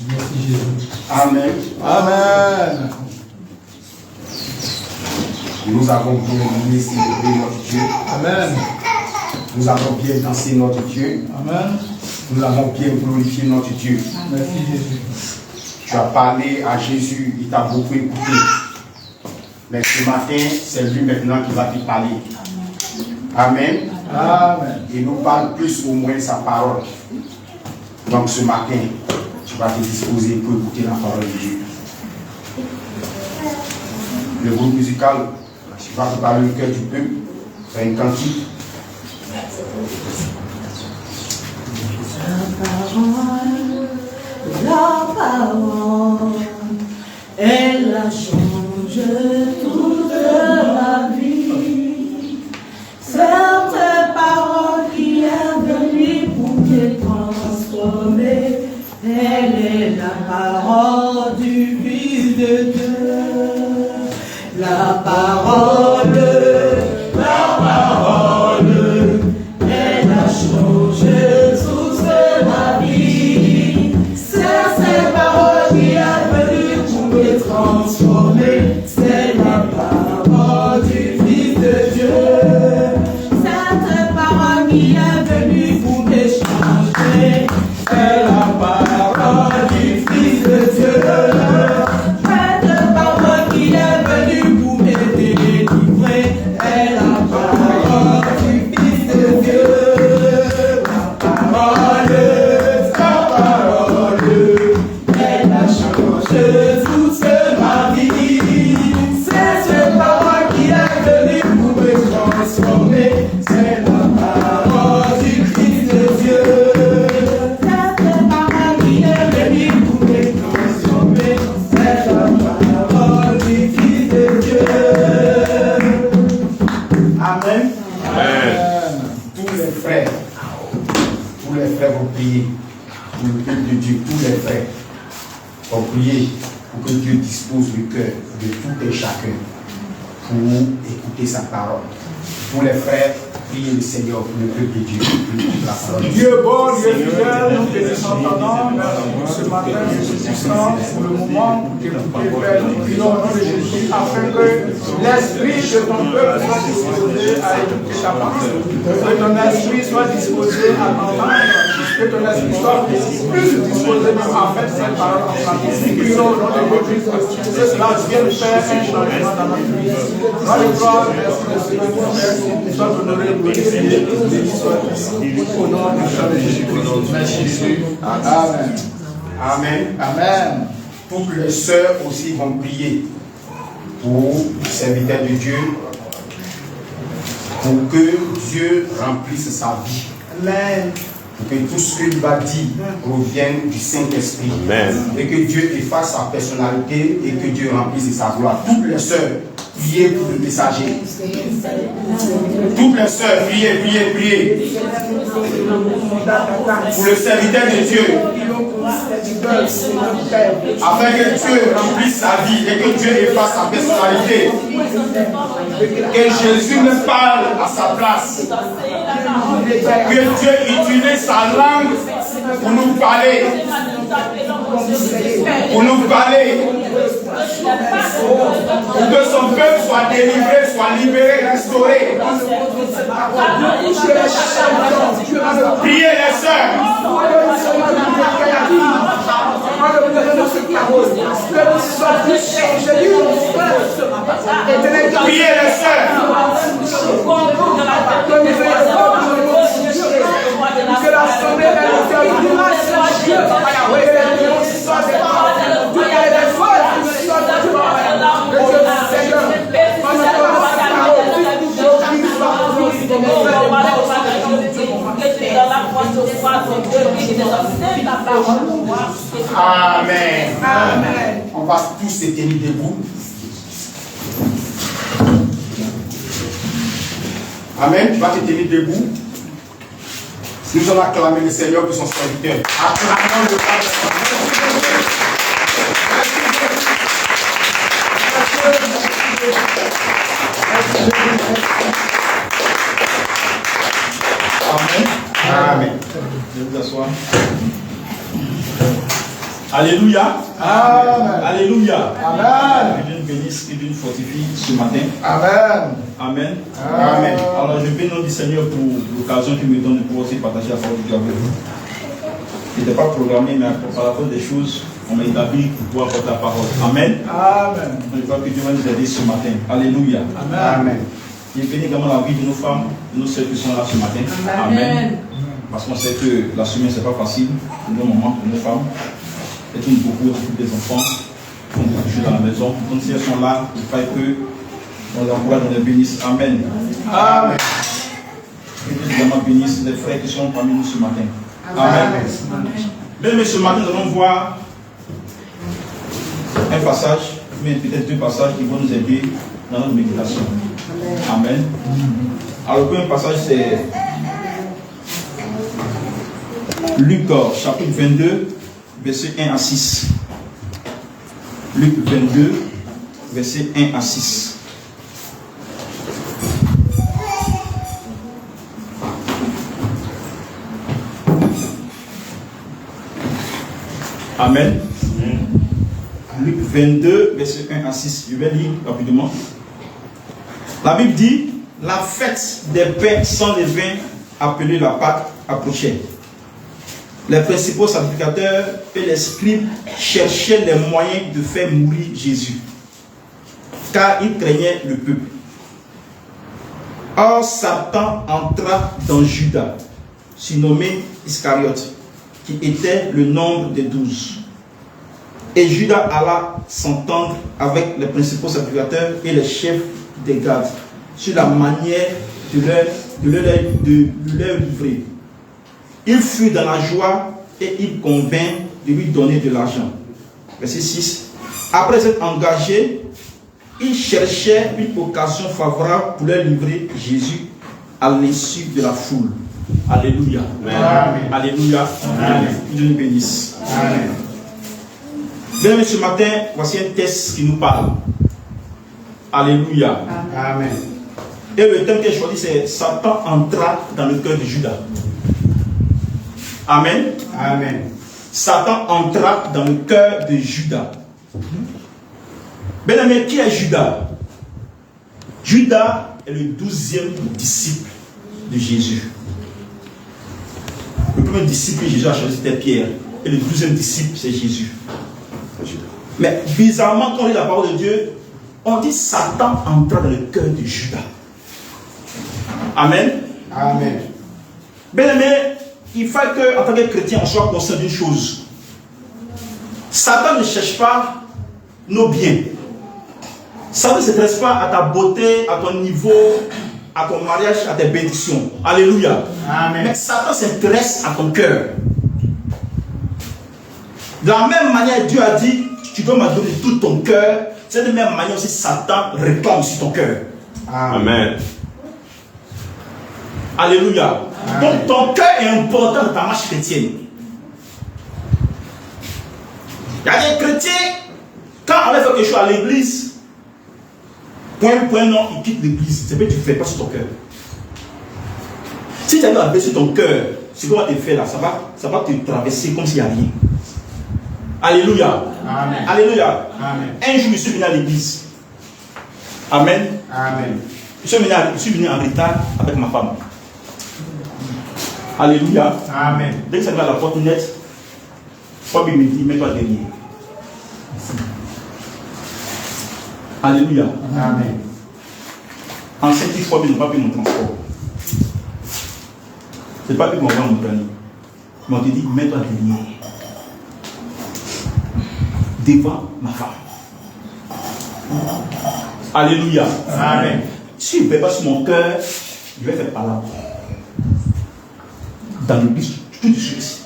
Merci Jésus. Amen. Amen. Nous avons bien loué, célébré notre Dieu. Amen. Nous avons bien dansé notre Dieu. Amen. Nous avons bien glorifié notre Dieu. Merci Jésus. Tu as parlé à Jésus, il t'a beaucoup écouté. Mais ce matin, c'est lui maintenant qui va te parler. Amen. Amen. Il nous parle plus ou moins sa parole. Donc ce matin, tu vas te disposer pour écouter la parole de Dieu. Le groupe musical va te parler le cœur du peuple. C'est une cantique. La parole, elle a changé toute ma vie. Cette parole qui est venue pour me transformer, elle est la parole du Fils de Dieu. La parole, elle a changé toute ma vie. C'est cette parole qui est venue pour me transformer. C'est la parole du Fils de Dieu. Cette parole qui est venue pour me changer. pour le peuple de Dieu, tous les frères, ont prié pour que Dieu dispose le cœur de tout et chacun pour écouter sa parole. Tous les frères, priez le Seigneur pour le peuple de Dieu. La parole. Dieu bon, Dieu fidèle, nous bénissons ton nom. Merci pour ce matin, Jésus Christ, pour le moment, pour t'écouter, Père. Nous prions au nom de Jésus afin que l'esprit de ton peuple soit disposé à écouter ta parole. Que ton esprit soit disposé à t'entendre. Que ton esprit soit plus disposé même à faire cette parole en pratique. Nous prions au nom de Jésus que cela vienne faire un changement dans notre vie. Dans le gloire, merci de ce que tu fais. Nous sommes honorés. Au nom de Jésus. Merci Jésus. Amen. Amen. Amen. Toutes les sœurs aussi vont prier pour le serviteur de Dieu, pour que Dieu remplisse sa vie. Amen. Pour que tout ce qu'il va dire provienne du Saint-Esprit. Et que Dieu efface sa personnalité et que Dieu remplisse sa gloire. Toutes les sœurs, priez pour le messager. Toutes les sœurs, priez, priez, priez. Pour le serviteur de Dieu. Afin que Dieu remplisse sa vie et que Dieu efface sa personnalité. Que Jésus me parle à sa place. Que Dieu utilise sa langue pour nous parler. Pour nous parler. Pour que son peuple soit délivré, soit libéré, restauré. Priez les sœurs. Priez les sœurs. Que l'assemblée Amen. Amen. On va tous se tenir debout. Amen. Tu vas te tenir debout. Nous allons acclamer le Seigneur pour son serviteur. Acclamons le Père. Amen. Amen. Je vous assois. Alléluia. Amen. Alléluia. Amen. Que Dieu nous bénisse et Dieu nous fortifie ce matin. Amen. Amen. Amen. Alors je bénis notre Seigneur pour l'occasion qu'il me donne de pouvoir aussi partager la parole de Dieu avec vous. Il n'était pas programmé, mais par la force des choses, on m'a établi pour pouvoir porter la parole. Amen. Amen. Je crois que Dieu va nous aider ce matin. Alléluia. Amen. Il bénit également la vie de nos femmes, de nos sœurs qui sont là ce matin. Amen. Parce qu'on sait que la semaine, ce n'est pas facile pour nos mamans, pour nos femmes. Elles tournent beaucoup, elles s'occupent des enfants, elles font beaucoup de choses dans la maison. Donc si elles sont là, il faut que on les encourage, on les bénisse. Amen. Amen. Que Dieu également bénisse les frères qui sont parmi nous ce matin. Amen. Bien, mais ce matin, nous allons voir un passage, mais peut-être deux passages qui vont nous aider dans notre méditation. Amen. Alors, le premier passage, c'est Luc chapitre 22, versets 1 à 6. Luc 22, versets 1 à 6. Amen. Luc 22, versets 1 à 6. Je vais lire rapidement. La Bible dit, la fête des pains sans levain, appelée la Pâque, approchait. Les principaux sacrificateurs et les scribes cherchaient les moyens de faire mourir Jésus, car ils craignaient le peuple. Or, Satan entra dans Judas, surnommé Iscariote, qui était le nombre des 12. Et Judas alla s'entendre avec les principaux sacrificateurs et les chefs des gardes sur la manière de leur livrer. Il fut dans la joie et il convint de lui donner de l'argent. Verset 6. Après s'être engagé, il cherchait une occasion favorable pour leur livrer Jésus à l'insu de la foule. Alléluia. Amen. Alléluia. Amen. Dieu nous bénisse. Amen. Bien, ce matin, voici un texte qui nous parle. Alléluia. Amen. Et le thème que j'ai choisi, c'est Satan entra dans le cœur de Judas. Amen. Amen. Satan entra dans le cœur de Judas. Bien aimé, qui est Judas? Judas est le 12e disciple de Jésus. Le premier disciple que Jésus a choisi, c'était Pierre. Et le 12e disciple, c'est Jésus. Mais bizarrement, quand on lit la parole de Dieu, on dit Satan entra dans le cœur de Judas. Amen. Amen. Bien aimé, il faut que, en tant que chrétien, on soit conscient d'une chose. Satan ne cherche pas nos biens. Satan ne s'intéresse pas à ta beauté, à ton niveau, à ton mariage, à tes bénédictions. Alléluia. Amen. Mais Satan s'intéresse à ton cœur. De la même manière, Dieu a dit, tu dois me donner tout ton cœur. C'est de la même manière aussi, Satan réclame aussi ton cœur. Amen. Alléluia. Amen. Donc ton cœur est important dans ta marche chrétienne. Il y a des chrétiens, quand on a fait quelque chose à l'église, point, non, ils quittent l'église. C'est parce que tu ne fais pas sur ton cœur. Si tu as baissé ton cœur, ce qu'on va te faire là, ça va te traverser comme s'il n'y a rien. Alléluia. Amen. Alléluia. Amen. Un jour, je suis venu à l'église. Amen. Amen. Je suis venu en retard avec ma femme. Alléluia. Amen. Dès que ça va à la porte nette, Fabi me dit, mets-toi derrière. Alléluia. Amen. En 5 fois, ils n'ont pas pris mon transport. C'est pas eux qui m'ont envoyé mon planning. Ils m'ont dit, mets-toi derrière. Devant ma femme. Alléluia. Amen. Si je ne fais pas sur mon cœur, je vais faire par là. Dans l'église, tout de suite.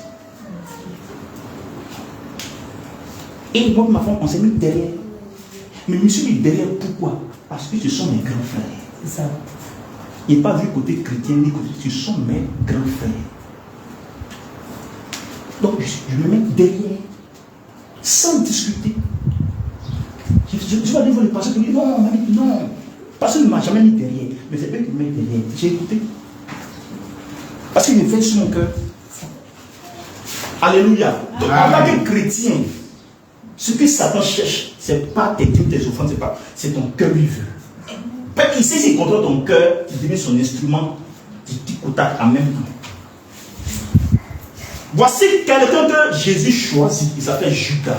Et moi, ma femme, on s'est mis derrière. Mais je me suis mis derrière, pourquoi? Parce que ce sont mes grands frères. C'est ça. Il n'est pas vu côté chrétien, ni côté. Ce sont mes grands frères. Donc, je me mets derrière, sans discuter. Je vais aller voir le pasteur qui me dit non, on m'a dit non. Parce qu'il ne m'a jamais mis derrière. Mais c'est eux qui me mettent derrière. J'ai écouté. Parce qu'il me fait sur mon cœur. Alléluia. Donc, en tant que chrétien, ce que Satan cherche, ce n'est pas tes dîmes, tes offrandes, c'est ton cœur lui veut. Parce qu'il sait s'il contrôle ton cœur, il devient son instrument du tic-tac en même temps. Voici quelqu'un que Jésus choisit, il s'appelle Judas.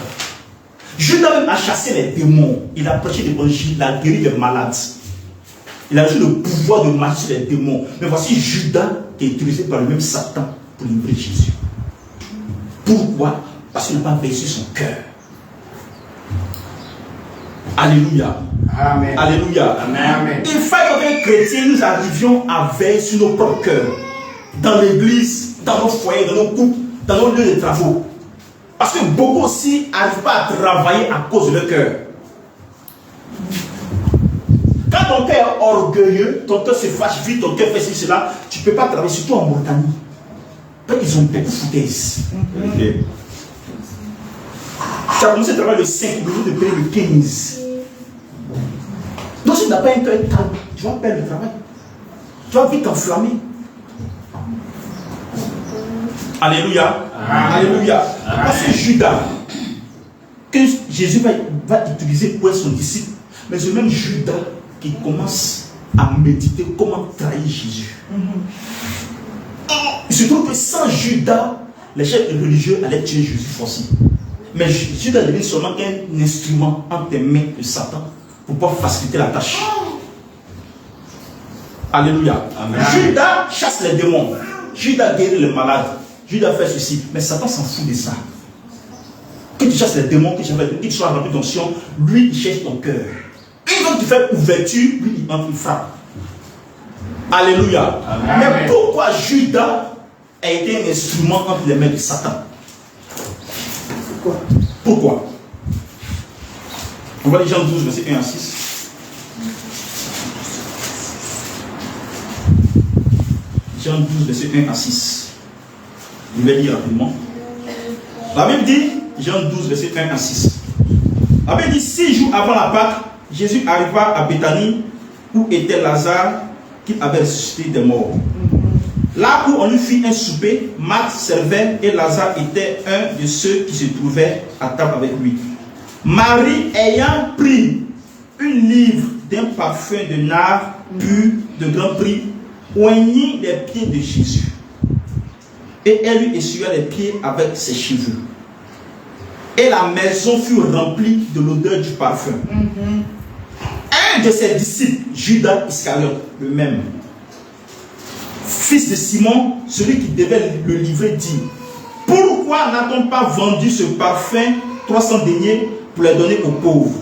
Judas même a chassé les démons, il a prêché l'évangile, il a guéri les malades. Il a eu le pouvoir de marcher sur les démons. Mais voici Judas qui est utilisé par le même Satan pour livrer Jésus. Pourquoi? Parce qu'il n'a pas baissé son cœur. Alléluia. Amen. Alléluia. Amen. Il faut que les chrétiens, nous arrivions à veiller sur nos propres cœurs. Dans l'église, dans nos foyers, dans nos couples, dans nos lieux de travaux. Parce que beaucoup aussi n'arrivent pas à travailler à cause de leur cœur. Quand ton cœur est orgueilleux, ton cœur se fâche vite, ton cœur fait ceci, cela, tu ne peux pas travailler, surtout en Mauritanie. Parce qu'ils ont beaucoup de foutaises. Okay. Tu as commencé à travailler le 5, le jour de payer le 15. Donc si tu n'as pas un cœur calme, tu vas perdre le travail. Tu vas vite t'enflammer. Alléluia. Amen. Alléluia. Parce que Judas, que Jésus va utiliser pour être son disciple, mais c'est même Judas qui commence à méditer comment trahir Jésus. Il se trouve que sans Judas, les chefs religieux allaient tuer Jésus forcé. Mais Judas devient seulement un instrument entre les mains de Satan pour pouvoir faciliter la tâche. Alléluia. Amen. Judas chasse les démons. Judas guérit les malades. Judas fait ceci. Mais Satan s'en fout de ça. Que tu chasses les démons, que tu sois rempli d'onction, lui il cherche ton cœur. Et quand tu fais ouverture, lui il entre, il frappe. Alléluia. Amen. Mais pourquoi Judas a été un instrument entre les mains de Satan? Pourquoi? On va lire Jean 12, verset 1 à 6. Jean Jean 12, verset 1 à 6. Je vais lire rapidement. La Bible dit, Jean 12, verset 1 à 6. La Bible dit, 6 jours avant la Pâque, Jésus arriva à Béthanie, où était Lazare, qu'il avait ressuscité des morts. Là où on lui fit un souper, Marthe servait et Lazare était un de ceux qui se trouvaient à table avec lui. Marie, ayant pris une livre d'un parfum de nard pur de grand prix, oignit les pieds de Jésus. Et elle lui essuya les pieds avec ses cheveux. Et la maison fut remplie de l'odeur du parfum. Un de ses disciples, Judas Iscariote, le même, fils de Simon, celui qui devait le livrer, dit: pourquoi n'a-t-on pas vendu ce parfum 300 deniers pour les donner aux pauvres?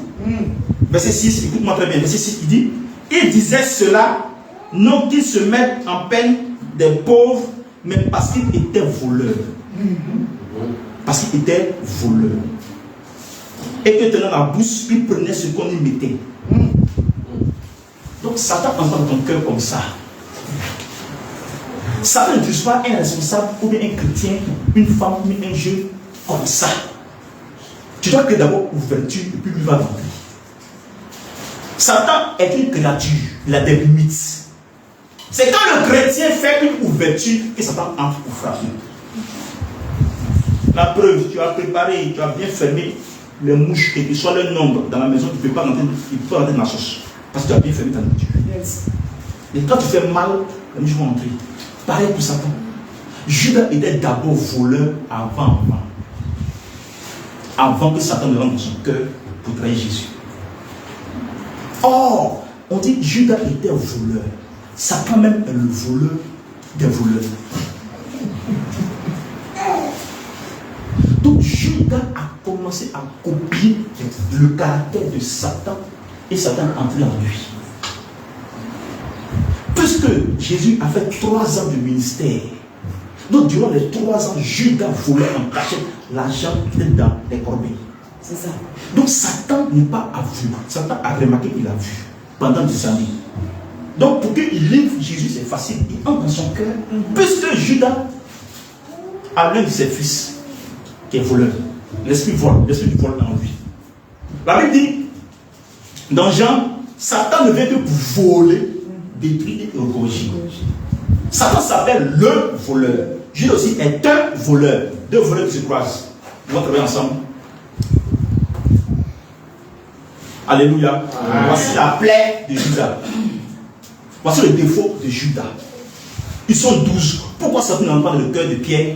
Verset 6, écoute-moi très bien. Verset 6, il dit: il disait cela, non qu'il se mette en peine des pauvres, mais parce qu'il était voleur. Parce qu'il était voleur. Et que tenant la bouche, il prenait ce qu'on y mettait. Donc Satan entend dans ton cœur comme ça. Satan ne juge pas un responsable ou bien un chrétien, une femme ou un jeune comme ça. Tu dois créer d'abord ouverture et puis lui va remplir. Satan est une créature, il a des limites. C'est quand le chrétien fait une ouverture que Satan entre pour frapper. La preuve, tu as préparé, tu as bien fermé les mouches et que soit leur nombre dans la maison, tu ne peux pas rentrer dans la sauce. Parce que tu as bien fermé ta nourriture. Et quand tu fais mal, les mouches vont entrer. Pareil pour Satan. Judas était d'abord voleur avant que Satan ne rentre dans son cœur pour trahir Jésus. Or, on dit que Judas était voleur. Satan même est le voleur des voleurs. Donc Judas a commencé à copier le caractère de Satan et Satan est entré en lui. Puisque Jésus a fait 3 ans de ministère, donc durant les 3 ans, Judas volait en cachette l'argent qui était dans les corbeilles. C'est ça. Donc Satan n'est pas à vu. Satan a remarqué qu'il a vu pendant des années. Donc pour qu'il livre Jésus, c'est facile. Il entre dans son cœur. Puisque Judas a l'un de ses fils qui est voleur. L'esprit du vol en lui. La Bible dit, dans Jean, Satan ne vient que pour voler, détruire et corriger. Satan s'appelle le voleur. Judas aussi est un voleur. 2 voleurs qui se croisent. Ils vont travailler ensemble. Alléluia. Voici la plaie de Judas. Voici le défaut de Judas. Ils sont 12. Pourquoi Satan n'entre pas dans le cœur de Pierre,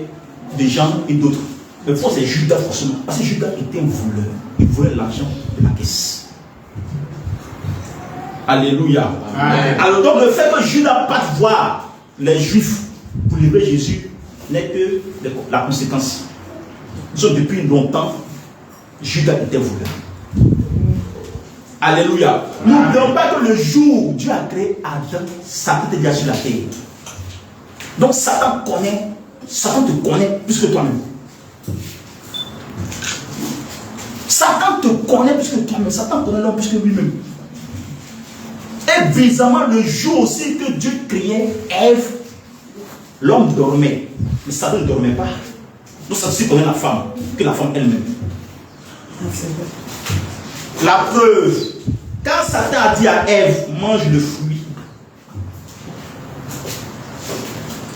de Jean et d'autres? Mais pourquoi c'est Judas forcément? Parce que Judas était un voleur. Il volait l'argent de la caisse. Alléluia. Alors donc le fait que Judas parte voir les Juifs pour livrer Jésus n'est que la conséquence. Donc depuis longtemps, Judas était voleur. Alléluia. N'oublions pas que le jour où Dieu a créé Adam, Satan était déjà sur la terre. Donc Satan te connaît plus que toi-même. Satan te connaît plus que toi-même. Satan connaît l'homme plus que lui-même. Et bizarrement, le jour aussi que Dieu créait Ève, l'homme dormait. Mais Satan ne dormait pas. Donc Satan aussi connaît la femme, que la femme elle-même. La preuve, quand Satan a dit à Ève, mange le fruit,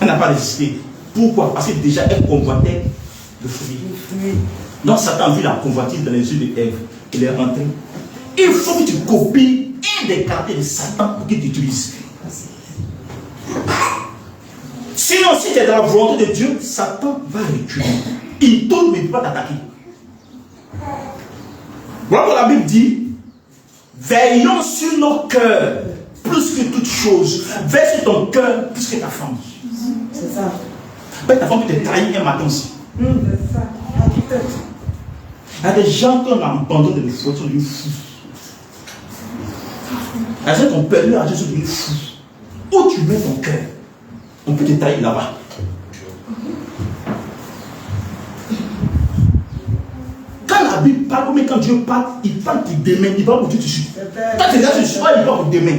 elle n'a pas résisté. Pourquoi? Parce que déjà elle convoitait le fruit. Donc Satan a vu la convoitise dans les yeux de Ève. Il est rentré. Il faut que tu copies un des caractères de Satan pour qu'il t'utilise. Sinon, si tu es dans la volonté de Dieu, Satan va reculer. Il tourne mais il ne peut pas t'attaquer. Voilà que la Bible dit: veillons sur nos cœurs plus que toute chose. Veille sur ton cœur plus que ta femme. C'est ça. Ben, ta femme peut te trahir un matin aussi. C'est ça. Il y a des gens qui ont abandonné de foi, sont devenus fous. Il y a des gens qui ont perdu l'argent, sont devenus fous. Où tu mets ton cœur, on peut te trahir là-bas. Quand la Bible parle, mais quand Dieu parle, il parle pour demain, il parle pour Dieu dessus. Quand tu regardes sur soi, il parle pour demain.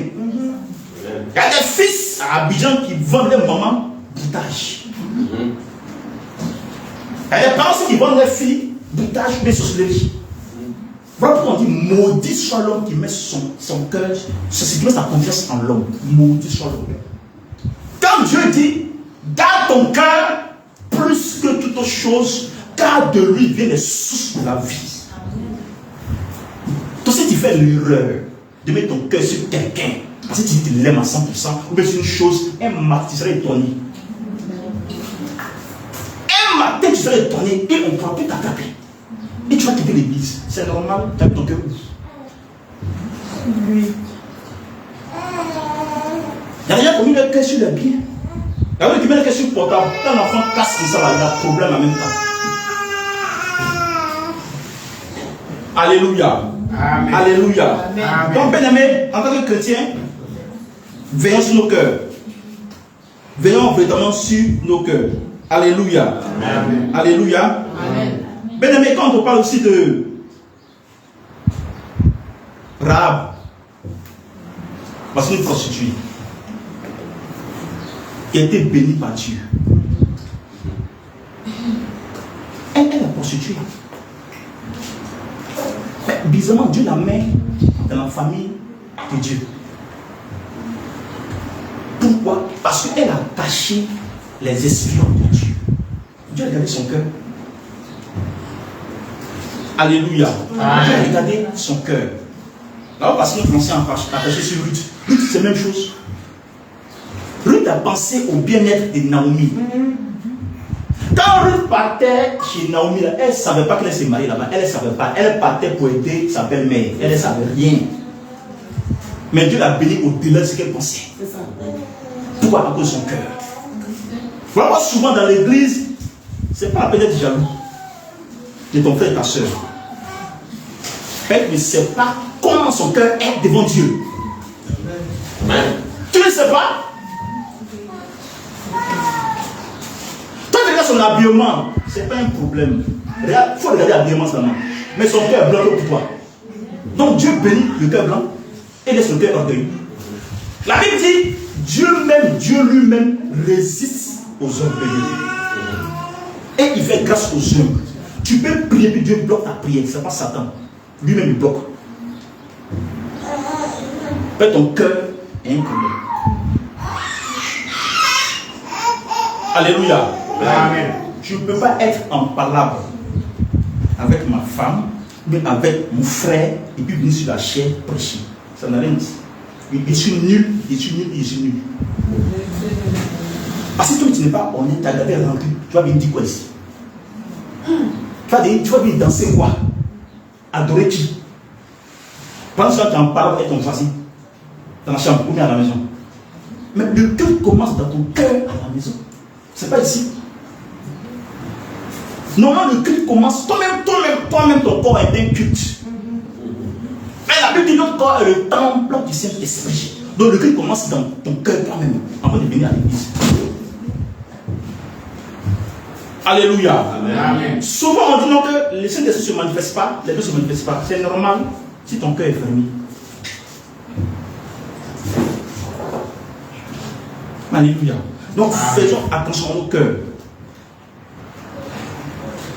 Il y a des fils à Abidjan qui vendent leur maman boutage. Il y a des parents qui vendent leurs filles boutage ou des sorcelleries. Voilà pourquoi on dit maudit soit l'homme qui met son cœur, qui met sa confiance en l'homme. Maudit soit l'homme. Quand Dieu dit, garde ton cœur plus que toute autre chose, car de lui viennent les sources de la vie. Donc si tu fais l'erreur de mettre ton cœur sur quelqu'un, parce que tu dis que tu l'aimes à 100%, ou bien sur une chose, un matin tu serais étonné. Un matin tu serais étonné et on ne pourra plus t'attraper. Et tu vas quitter l'église. C'est normal, tu as ton cœur ouvert. Oui. Il y a déjà commis le cœur sur le pied. Il y a qui met le cœur sur le portable. Quand l'enfant casse comme ça, il y a problème en même temps. Alléluia. Amen. Alléluia. Amen. Donc, bien aimé, en tant que chrétien, veillons sur nos cœurs. Veillons véritablement sur nos cœurs. Alléluia. Amen. Alléluia. Amen. Bien aimé, quand on parle aussi de Rahab, voici une prostituée qui a été bénie par Dieu. Elle est prostituée. Mais bizarrement, Dieu la met dans la famille de Dieu. Pourquoi? Parce qu'elle a caché les espions de Dieu. Dieu a regardé son cœur. Alléluia. Dieu a regardé son cœur. Là, parce que nous commençons à attacher sur Ruth. Ruth, c'est la même chose. Ruth a pensé au bien-être de Naomi. Quand Ruth partait chez Naomi, elle ne savait pas qu'elle s'est mariée là-bas. Elle ne savait pas. Elle partait pour aider sa belle-mère. Elle ne savait rien. Mais Dieu l'a bénie au-delà de ce qu'elle pensait. Pourquoi? À cause de son cœur. Voilà, souvent dans l'église, ce n'est pas la peine d'être jaloux de ton frère et ta soeur. Elle ne sait pas comment son cœur est devant Dieu. Tu ne sais pas. Toi, tu regardes son habillement, ce n'est pas un problème. Il faut regarder l'habillement seulement. Mais son cœur est blanc pour toi. Donc Dieu bénit le cœur blanc et laisse le cœur orgueilleux. La Bible dit, Dieu lui-même résiste aux orgueilleux. Et il fait grâce aux humbles. Tu peux prier, puis Dieu bloque ta prière. Ce n'est pas Satan. Lui-même il bloque. Mais ton cœur est un problème. Alléluia. Amen. Je ne peux pas être en palabre avec ma femme, mais avec mon frère, et puis venir sur la chair prêcher. Ça n'a rien dit. Je suis nul, je suis nul, je suis nul. Parce que toi, tu n'es pas honnête, tu as gardé la rancune. Tu vas venir dire quoi ici? Tu vas venir danser quoi? Adorer qui? Pendant que tu en parles avec ton voisin, dans la chambre ou bien à la maison. Mais le culte commence dans ton cœur à la maison. Ce n'est pas ici. Normalement, le culte commence. Toi-même, ton corps est un culte. Mais la Bible dit notre corps est le temple du Saint-Esprit. Donc le culte commence dans ton cœur toi-même, avant de venir à l'église. Alléluia. Amen. Souvent on dit non que le Saint-Esprit ne se manifeste pas, les deux ne se manifestent pas. C'est normal si ton cœur est fermé. Alléluia. Donc faisons attention à nos cœurs.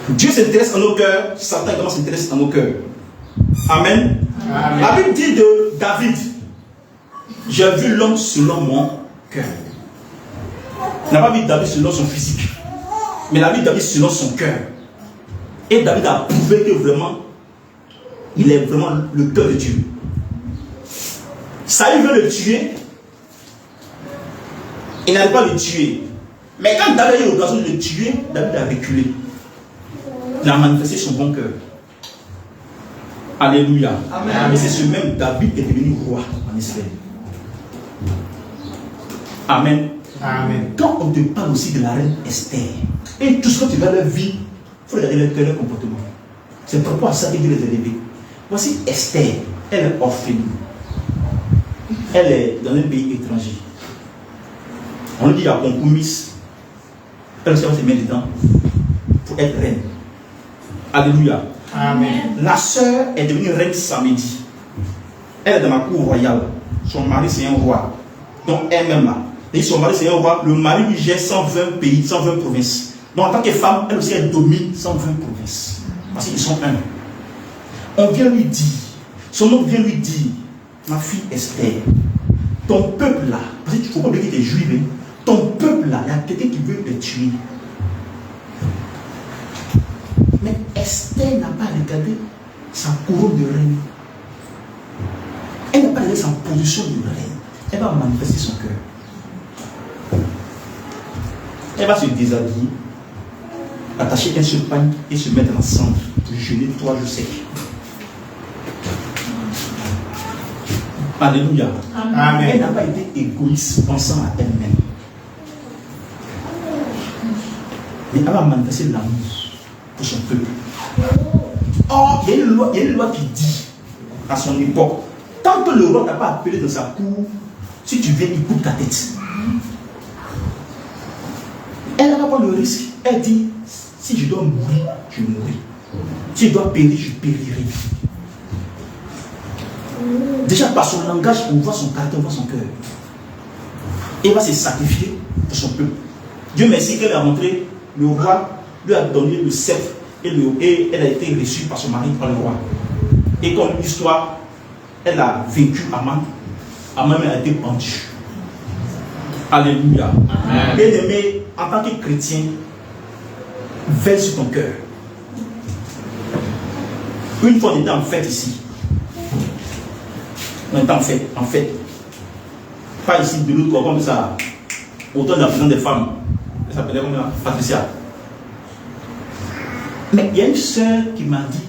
Dieu s'intéresse à nos cœurs, Satan également s'intéresse à nos cœurs. Amen. Amen. La Bible dit de David, j'ai vu l'homme selon mon cœur. Il n'a pas vu David selon son physique, mais la Bible David selon son cœur. Et David a prouvé que vraiment, il est vraiment le cœur de Dieu. Saül veut le tuer. Il n'allait pas le tuer. Mais quand David a eu l'occasion de le tuer, David a reculé. Il a manifesté son bon cœur. Alléluia. Amen. Et c'est ce même David qui est devenu roi en Israël. Amen. Amen. Quand on te parle aussi de la reine Esther, et tout ce que tu vas leur vie, il faut regarder leur comportement. C'est par rapport à ça que Dieu les a élevés. Voici Esther, elle est orpheline. Elle est dans un pays étranger. On lui dit à concours Miss. Elle va se mettre dedans pour être reine. Alléluia. Amen. La sœur est devenue reine samedi. Elle est dans la cour royale. Son mari c'est un roi. Donc elle-même là. Et son mari, c'est un roi. Le mari lui gère 120 pays, 120 provinces. Donc en tant que femme, elle aussi, elle domine 120 provinces. Parce qu'ils sont un. On vient lui dire, son oncle vient lui dire, ma fille Esther, ton peuple là, parce que tu ne faut pas oublier que tu es juive, hein, ton peuple là, il y a quelqu'un qui veut te tuer. Mais Esther n'a pas regardé sa couronne de reine. Elle n'a pas regardé sa position de reine. Elle va manifester son cœur. Elle va se déshabiller, attacher un seul pagne et se mettre ensemble pour jeûner 3 jours secs. Alléluia. Amen. Elle n'a pas été égoïste pensant à elle-même. Mais elle va manifester l'amour pour son peuple. Or, il y a une loi qui dit à son époque, tant que le roi n'a pas appelé dans sa cour, si tu viens, il coupe ta tête. Elle n'a pas le risque. Elle dit, si je dois mourir, je mourrai. Si je dois périr, je périrai. Déjà par son langage, on voit son caractère, on voit son cœur. Et il va se sacrifier pour son peuple. Dieu merci qu'elle a montré, le roi lui a donné le sceptre et elle a été reçue par son mari, par le roi. Et comme l'histoire, elle a vaincu Aman. Aman a été pendu. Alléluia. Bien-aimé, en tant que chrétien, veille sur ton cœur. Une fois on était en fête ici. On était en fête. Pas ici de l'autre côté comme ça. Autour de la prison des femmes. Elle s'appelait comme Patricia. Mais il y a une soeur qui m'a dit,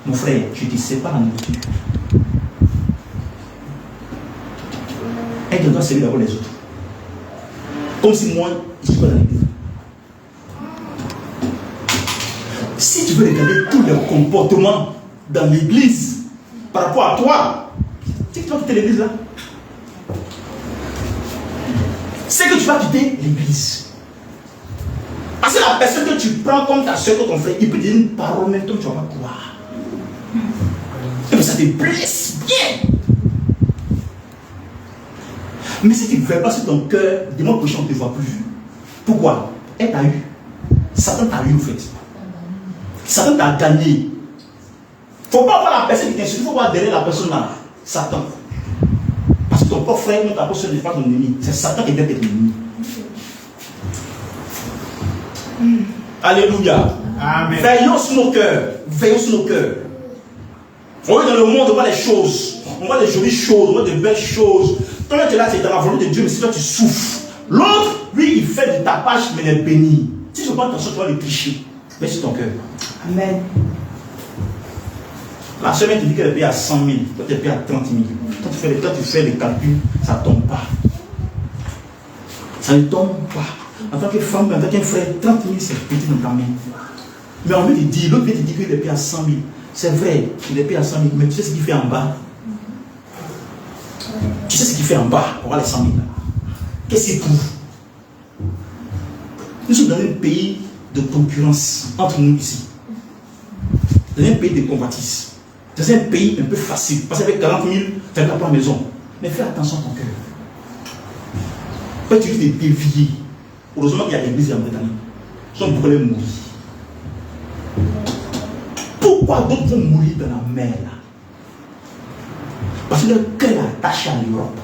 mon frère, je ne sais pas la nourriture. Elle doit servir d'abord les autres. Comme si moi, je suis pas dans l'église. Si tu veux regarder tous les comportements dans l'église par rapport à toi, c'est que tu vas quitter l'église là. C'est que tu vas quitter l'église. Parce que la personne que tu prends comme ta soeur, comme ton frère, il peut te dire une parole, même toi tu ne vas pas croire. Et puis ça te blesse bien. Mais si tu ne fais pas sur ton cœur, dimanche prochain on ne te voit plus. Pourquoi? Elle t'a eu. Satan t'a eu en fait. Satan t'a gagné. Il ne faut pas voir la personne qui t'insulte, il faut voir derrière la personne là. Satan. Parce que ton propre frère, ta propre soeur n'est pas ton ennemi. C'est Satan qui est ton ennemi. Alléluia. Amen. Veillons sur nos cœurs. Veillons sur nos cœurs. On est dans le monde, on voit les choses. On voit les jolies choses, on voit de belles choses. Toi, tu es là, c'est dans la volonté de Dieu, mais c'est toi tu souffres. L'autre, lui, il fait du tapage, mais il est béni. Si tu ne fais pas attention, tu vas le tricher. Mets sur ton cœur. Amen. La semaine, tu dis qu'elle est payée à 100 000. Toi, tu es payé à 30 000. Toi, tu fais les calculs, ça ne tombe pas. Ça ne tombe pas. En tant que femme, en tant qu'un frère, 30 000, c'est petit dans ta main. Mais on veut te dire, l'autre vient te dire qu'il est payé à 100 000. C'est vrai, il est payé à 100 000, mais tu sais ce qu'il fait en bas. Tu sais ce qu'il fait en bas pour avoir les 100 000. Qu'est-ce qu'il prouve? Nous sommes dans un pays de concurrence entre nous ici. Dans un pays de convoitise. Dans un pays un peu facile. Parce qu'avec 40 000, tu n'as pas la maison. Mais fais attention à ton cœur. Pas tu risques de dévier. Heureusement qu'il y a l'église en Bretagne. Ils sont beaucoup mourir. Pourquoi d'autres vont mourir dans la mer là? Parce que leur cœur est attaché à l'Europe.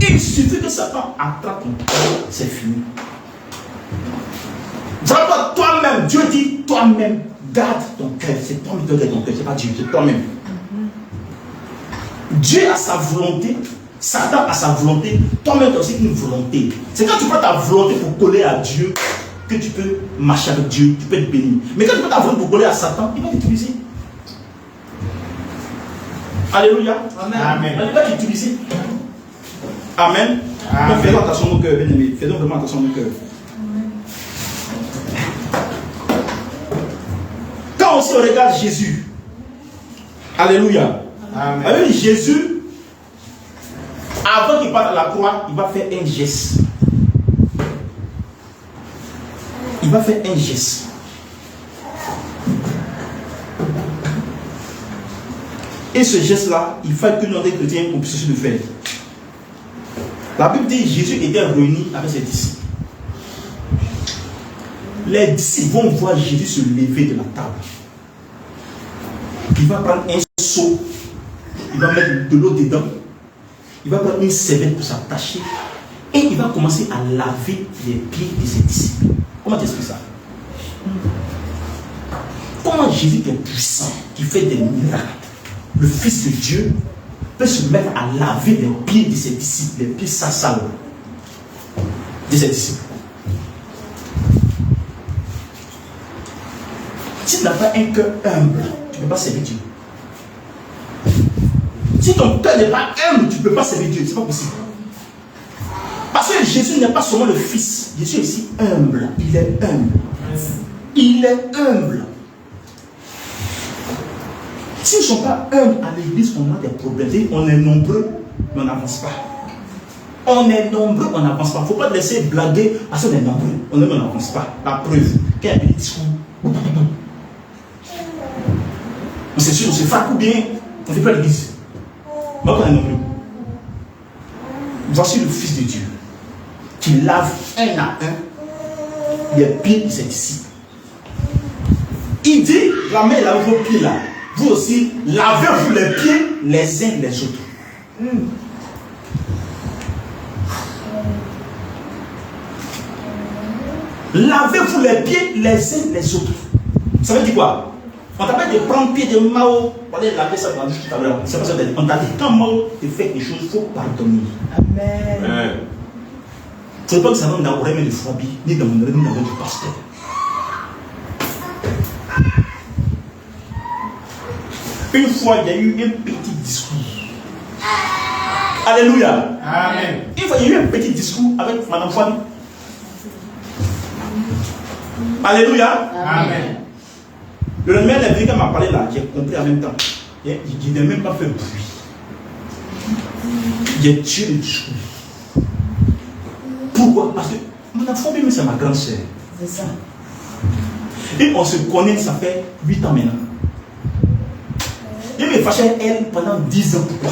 Il suffit que Satan attrape ton cœur, c'est fini. Voilà toi-même, Dieu dit toi-même, garde ton cœur. C'est toi qui dois garder ton cœur, c'est pas Dieu, c'est toi-même. Dieu a sa volonté, Satan a sa volonté, toi-même tu as aussi une volonté. C'est quand tu prends ta volonté pour coller à Dieu que tu peux marcher avec Dieu, tu peux être béni. Mais quand tu prends ta volonté pour coller à Satan, il va t'utiliser. Alléluia. Amen. Il va t'utiliser. Amen. Donc faisons attention à nos cœurs, bien aimés. Faisons vraiment attention à nos cœurs. Quand aussi on regarde Jésus, alléluia. Amen. Alors, Jésus, avant qu'il parte à la croix, il va faire un geste. Il va faire un geste. Et ce geste-là, il faut que nous, les chrétiens, on puisse le faire. La Bible dit que Jésus était réuni avec ses disciples. Les disciples vont voir Jésus se lever de la table. Il va prendre un seau, il va mettre de l'eau dedans, il va prendre une serviette pour s'attacher et il va commencer à laver les pieds de ses disciples. Comment t'expliques ça? Comment Jésus qui est puissant, qui fait des miracles, le Fils de Dieu, peut se mettre à laver les pieds de ses disciples, les pieds sales de ses disciples? Si tu n'as pas un cœur humble, tu ne peux pas servir Dieu. Si ton cœur n'est pas humble, tu ne peux pas servir Dieu. Ce n'est pas possible. Parce que Jésus n'est pas seulement le Fils. Jésus est aussi humble. Il est humble. Il est humble. S'ils ne sont pas humbles à l'église, on a des problèmes. On est nombreux, mais on n'avance pas. On est nombreux, on n'avance pas. Il ne faut pas laisser blaguer parce qu'on est nombreux. On n'avance pas. La preuve, qu'il y a un petit discours. On s'est sûr, on se frappe ou bien on ne fait pas l'église. Mais on est nombreux. Voici le Fils de Dieu qui lave un à un les pieds de ses disciples. Il dit, la main lave vos pieds là. Vous aussi, lavez-vous les pieds les uns les autres. Lavez-vous les pieds les uns les autres. Ça veut dire quoi? On t'appelle de prendre pied de Mao. On va laver ça dans la douche tout à l'heure. C'est parce qu'on t'a dit quand Mao te fait quelque chose, il faut pardonner. Amen. Il ne faut pas que ça donne dans l'oreille de Fabi, ni dans l'oreille du pasteur. Une fois, il y a eu un petit discours. Alléluia. Amen. Une fois, il y a eu un petit discours avec Madame Fabi. Alléluia. Amen. Le lendemain, elle m'a parlé là, j'ai compris en même temps. Il n'a même pas fait bruit. J'ai tué le discours. Pourquoi? Parce que Madame Fabi, c'est ma grande sœur. C'est ça. Et on se connaît, ça fait 8 ans maintenant. Je me fâchais avec elle pendant 10 ans. Pourquoi?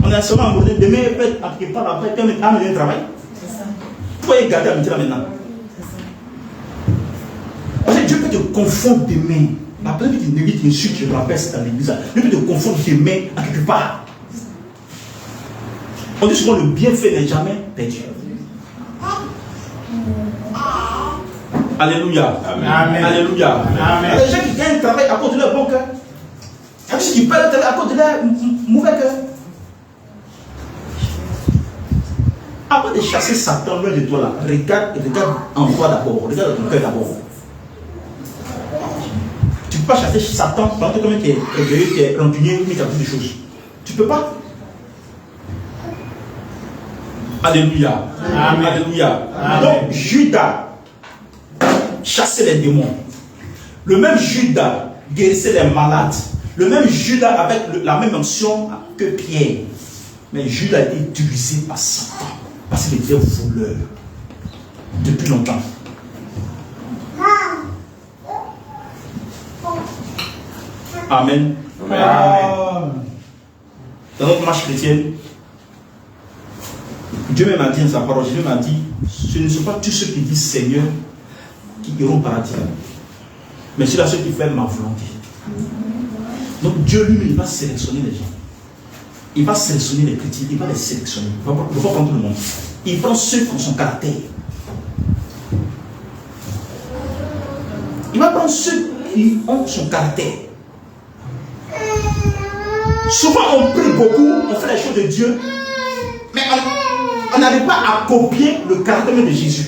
On a seulement abordé demain, peut-être, quelque part après, quand on a amené un travail. C'est ça. Pourquoi il garder à là maintenant? C'est ça. Parce que Dieu peut te confondre des mains. La personne qui t'invite une suite, je me rappelle, c'est dans l'église. Dieu peut te confondre des mains à quelque part. On dit souvent le bienfait n'est jamais perdu. Alléluia. Amen. Alléluia. Amen. Il y a des gens qui gagnent un travail à cause de leur bon cœur. Il y a des gens qui perdent un travail à cause de leur mauvais cœur. Avant de chasser Satan loin de toi là, regarde en toi d'abord, regarde ton cœur d'abord. Tu ne peux pas chasser Satan pendant que tu es rancunier, mais tu as plus de choses. Tu ne peux pas. Alléluia. Amen. Alléluia. Amen. Donc Judas chassait les démons. Le même Judas guérissait les malades. Le même Judas avec la même onction que Pierre. Mais Judas a été utilisé par Satan. Parce qu'il était voleur. Depuis longtemps. Amen. Amen. Dans notre marche chrétienne, Dieu même a dit dans sa parole, Dieu m'a dit, ce ne sont pas tous ceux qui disent Seigneur qui iront au paradis, mais c'est là ceux qui font ma volonté. Donc Dieu lui-même, il va sélectionner les gens. Il va sélectionner les chrétiens, il va les sélectionner. Il ne va pas prendre tout le monde. Il prend ceux qui ont son caractère. Il va prendre ceux qui ont son caractère. Souvent on prie beaucoup, on fait les choses de Dieu, mais on n'arrive pas à copier le caractère de Jésus.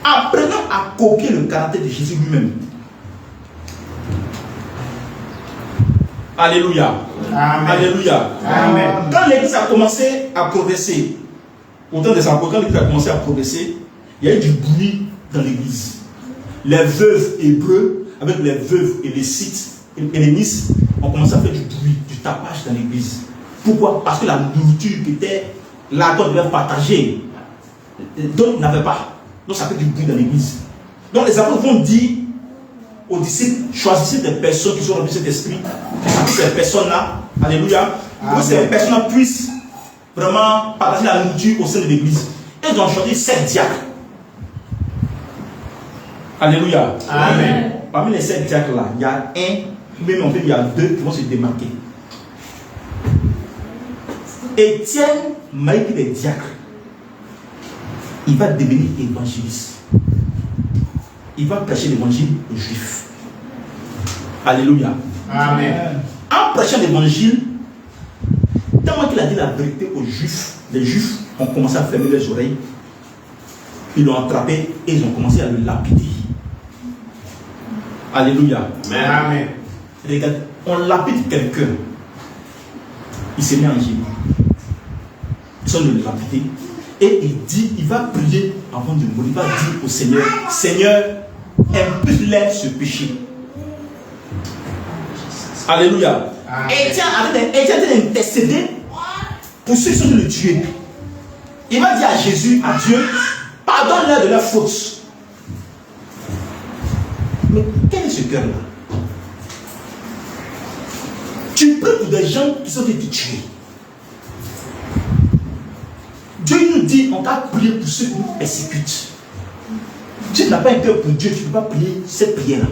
Apprenons à copier le caractère de Jésus lui-même. Alléluia. Amen. Alléluia. Amen. Quand l'église a commencé à progresser, au temps des apôtres, quand l'église a commencé à progresser, il y a eu du bruit dans l'église. Les veuves hébreux, avec les veuves et les sites hellénistes, ont commencé à faire du bruit, du tapage dans l'église. Pourquoi? Parce que la nourriture qui était là qu'on devait partager, d'autres n'avaient pas. Donc ça fait du bruit dans l'église. Donc les apôtres vont dire aux disciples, choisissez des personnes qui sont remplies de cet esprit. Pour que ces personnes-là, alléluia, pour que ces personnes-là puissent vraiment partager la nourriture au sein de l'église. Ils ont choisi 7 diacres. Alléluia. Amen. Parmi les 7 diacres-là, il y a un, même en fait, il y a 2 qui vont se démarquer. Étienne, malgré les diacres, il va devenir évangéliste. Il va prêcher l'évangile aux Juifs. Alléluia. Amen. En prêchant l'évangile, tellement qu'il a dit la vérité aux Juifs, les Juifs ont commencé à fermer les oreilles. Ils l'ont attrapé et ils ont commencé à le lapider. Alléluia. Amen. Regarde, on lapide quelqu'un. Il s'est mis en genoux. Ils sont le lapider. Et il dit, il va prier avant de mourir. Il va dire au Seigneur, Seigneur, impute-leur ce péché. Alléluia. Étienne a intercédé pour ceux qui sont de le tuer. Il va dire à Jésus, à Dieu, pardonne-leur de leurs fautes. Mais quel est ce cœur-là? Tu pries pour des gens qui sont été tués. Dieu nous dit, on t'a prié pour ceux qui nous persécutent. Si tu n'as pas un cœur pour Dieu, tu ne peux pas prier cette prière-là.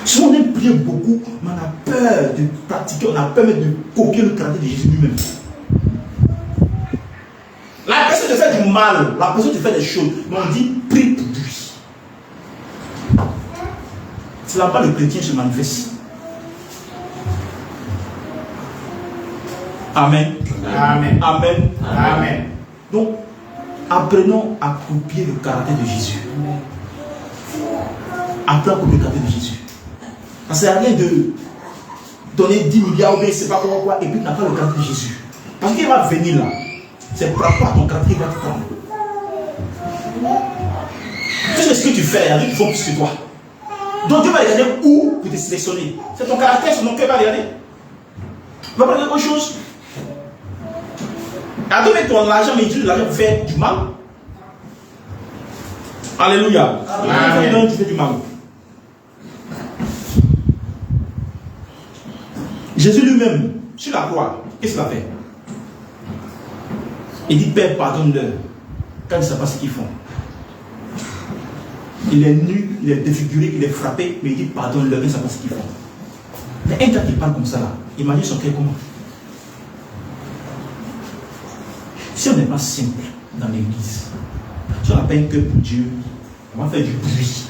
Souvent on aime prier beaucoup, mais on a peur de pratiquer, on a peur même de copier le caractère de Jésus lui-même. La personne te fait du mal, la personne te fait des choses, mais on dit prie pour lui. C'est là-bas le chrétien se manifeste. Amen. Amen. Amen. Amen. Donc, apprenons à copier le caractère de Jésus. Apprenons à copier le caractère de Jésus. Ça ne sert à rien de donner 10 milliards ou bien je ne sais pas quoi, et puis tu n'as pas le caractère de Jésus. Parce qu'il va venir là. C'est par rapport à ton caractère qu'il va te prendre. Tout ce que tu fais, il y a des gens qui font plus que toi. Donc Dieu va regarder où pour te sélectionner. C'est ton caractère, c'est ton cœur va regarder. Il va prendre quelque chose. À donner ton argent, mais utilise l'argent pour faire du mal. Alléluia. Amen. Tu fais du mal. Jésus lui-même, sur la croix, qu'est-ce qu'il a fait? Il dit, Père, pardonne-leur, quand ils ne savent pas ce qu'ils font. Il est nu, il est défiguré, il est frappé, mais il dit, pardonne-leur, quand ils ne savent pas ce qu'ils font. Mais un gars qui parle comme ça, là, imagine son cœur comment? Si on n'est pas simple dans l'église, si on n'a pas un cœur pour Dieu, on va faire du bruit.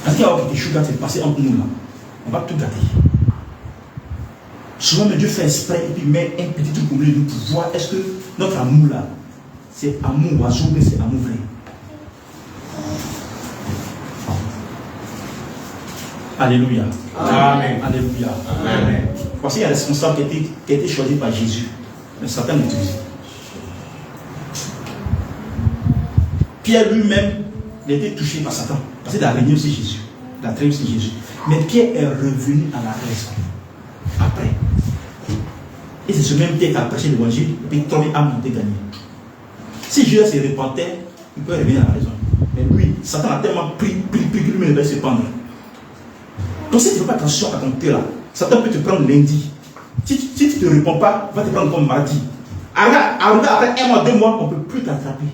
Parce qu'il y a quelque chose qui s'est passé entre nous là, on va tout gâter. Souvent, Dieu fait exprès et puis met un petit truc au milieu de nous pour voir est-ce que notre amour là, c'est amour oiseau ou c'est amour vrai. Alléluia. Amen. Alléluia. Amen. Parce qu'il y a un responsable qui a été choisi par Jésus. Mais Satan l'utilise. Pierre lui-même, il a été touché par Satan. Parce qu'il a régné aussi Jésus. Il a trahi aussi Jésus. Mais Pierre est revenu à la raison. Après. Et c'est ce même Pierre qui a prêché l'évangile. Et puis 3 000 âmes ont été gagnées. Si Jésus se repentait, il peut revenir à la raison. Mais lui, Satan a tellement pris que lui-même va se pendre. Donc si tu ne fais pas attention à ton cœur là, Satan peut te prendre lundi. Si tu ne te réponds pas, il va te prendre comme mardi. Après 1 mois, 2 mois, on ne peut plus t'attraper.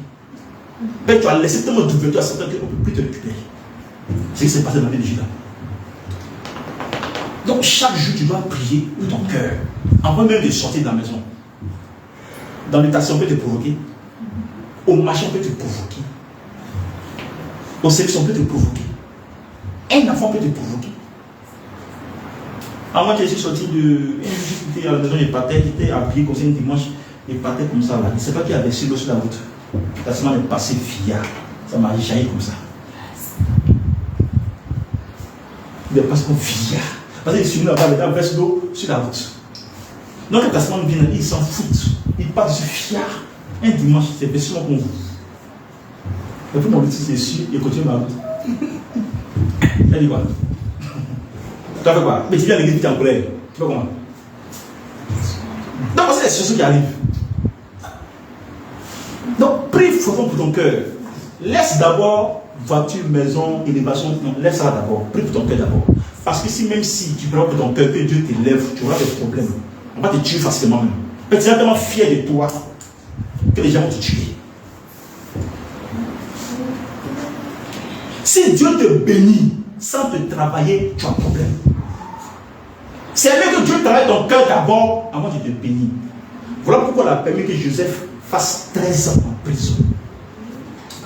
Mais tu as laissé tellement d'ouverture à Satan qu'on ne peut plus te récupérer. C'est ce qui s'est passé dans la vie de Judas. Donc chaque jour, tu dois prier pour ton cœur. Avant même de sortir de la maison. Dans le taxi, on peut te provoquer. Au marché, on peut te provoquer. Au service, on peut te provoquer. Un enfant peut te provoquer. Avant que je suis sorti de à la maison, j'étais habillé comme ça un dimanche, il partait comme ça là. Je ne sais pas qui avait versé l'eau sur la route. Le taximan est passé via. Ça m'a jailli comme ça. Il est passé comme via. Parce qu'il est suivi là-bas, il a versé l'eau sur la route. Donc le taximan vient, il s'en fout. Il part de ce fiard. Un dimanche, c'est versé comme vous. Et puis mon petit c'est sûr, il continue ma route. Elle dit quoi? Tu as fait quoi? Mais tu viens à l'église, tu es en colère. Tu fais comment? Donc, c'est les choses qui arrivent. Donc, prie profond pour ton cœur. Laisse d'abord voiture, maison, élévation. Non, laisse ça d'abord. Prie pour ton cœur d'abord. Parce que si même si tu prends pour ton cœur, que Dieu t'élève, tu auras des problèmes. On va te tuer facilement même. Tu es tellement fier de toi que les gens vont te tuer. Si Dieu te bénit sans te travailler, tu as un problème. C'est mieux que Dieu travaille ton cœur d'abord avant de te bénir. Voilà pourquoi il a permis que Joseph fasse 13 ans en prison.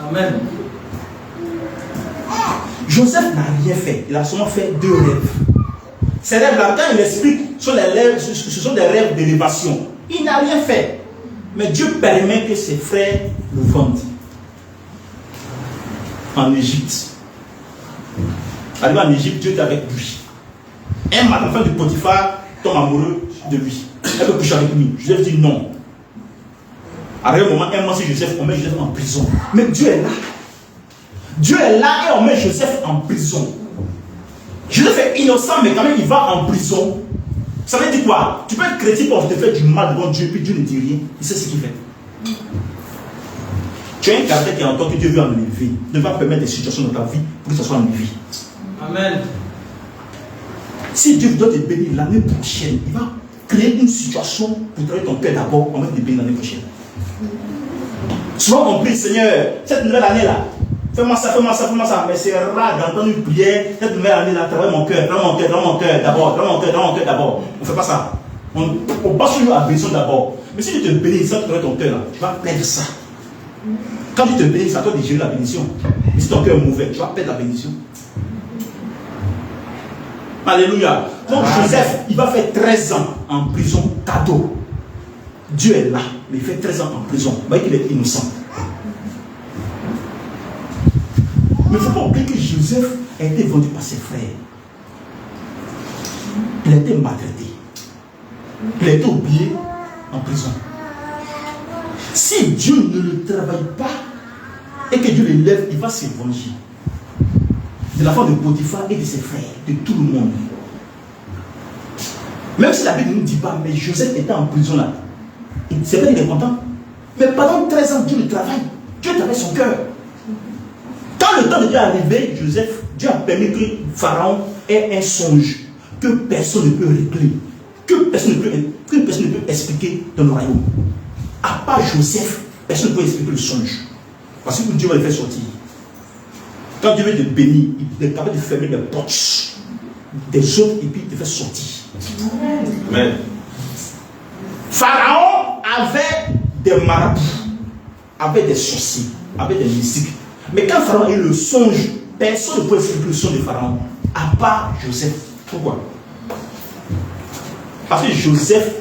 Amen. Joseph n'a rien fait. Il a seulement fait 2 rêves. Ces rêves-là, quand il explique, ce sont des rêves d'élévation. Il n'a rien fait. Mais Dieu permet que ses frères le vendent. En Égypte. Arrivé en Égypte, Dieu était avec lui. Un matin, l'enfant de Potiphar tombe amoureux de lui. Elle veut coucher avec lui. Joseph dit non. Arrivé un moment, un mois, c'est Joseph, on met Joseph en prison. Mais Dieu est là. Dieu est là et on met Joseph en prison. Joseph est innocent, mais quand même, il va en prison. Ça veut dire quoi? Tu peux être chrétien pour te faire du mal devant Dieu, puis Dieu ne dit rien. Il sait ce qu'il fait. Tu as un caractère qui est en toi que Dieu veut enlever. Ne va permettre des situations dans ta vie pour que ça soit enlevé. Amen. Si Dieu doit te bénir l'année prochaine, il va créer une situation pour travailler ton cœur d'abord, on va te bénir l'année prochaine. Souvent on prie, Seigneur, cette nouvelle année-là, fais-moi ça, fais-moi ça, fais-moi ça. Mais c'est rare d'entendre une prière, cette nouvelle année-là, travaille mon cœur, dans mon cœur d'abord, dans mon cœur d'abord. On ne fait pas ça. On passe toujours à la bénédiction d'abord. Mais si tu te bénis sans travailler ton cœur, là, tu vas perdre ça. Quand tu te bénis, c'est à toi de gérer la bénédiction. Mais si ton cœur est mauvais, tu vas perdre la bénédiction. Alléluia. Donc Joseph, il va faire 13 ans en prison, cadeau. Dieu est là, mais il fait 13 ans en prison. Vous voyez qu'il est innocent. Mais il ne faut pas oublier que Joseph a été vendu par ses frères. Il a été maltraité. Il a été oublié en prison. Si Dieu ne le travaille pas et que Dieu l'élève, il va se venger de la femme de Potiphar et de ses frères, de tout le monde. Même si la Bible ne nous dit pas, mais Joseph était en prison là. C'est vrai qu'il est content. Mais pendant 13 ans, Dieu le travaille. Dieu travaille son cœur. Quand le temps de Dieu est arrivé, Joseph, Dieu a permis que Pharaon ait un songe que personne ne peut régler, que personne ne peut expliquer dans le royaume. À part Joseph, personne ne peut expliquer le songe. Parce que Dieu va le faire sortir. Quand Dieu veut te bénir, il est capable de fermer les portes des autres et puis de faire sortir. Amen. Pharaon avait des marabouts, avait des sorciers, avait des mystiques. Mais quand Pharaon a eu le songe, personne ne peut expliquer le songe de Pharaon, à part Joseph. Pourquoi? Parce que Joseph,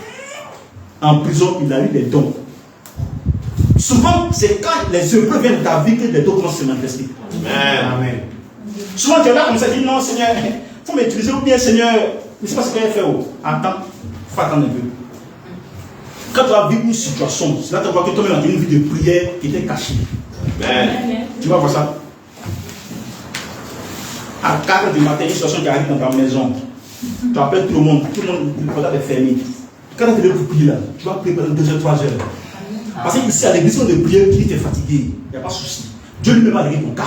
en prison, il a eu des dons. Souvent, c'est quand les épreuves viennent de ta vie que les dons vont se manifester. Amen. Souvent, tu es là comme ça, tu dis non, Seigneur, il faut m'utiliser ou bien, Seigneur, je ne sais pas ce qu'il a fait. Attends, il faut attendre un peu. Quand tu as vécu une situation, c'est là que tu vois que toi-même tu as une vie de prière qui était cachée. Amen. Tu vas voir ça. À 4 du matin, une situation qui arrive dans ta maison. Tu appelles tout le monde, le portable est fermé. Quand tu es pour prier là, tu vas prier pendant 2 heures, 3 heures. Parce que ici, à l'église de prière, qui était fatigué, il n'y a pas de souci. Dieu lui-même va régler ton cas.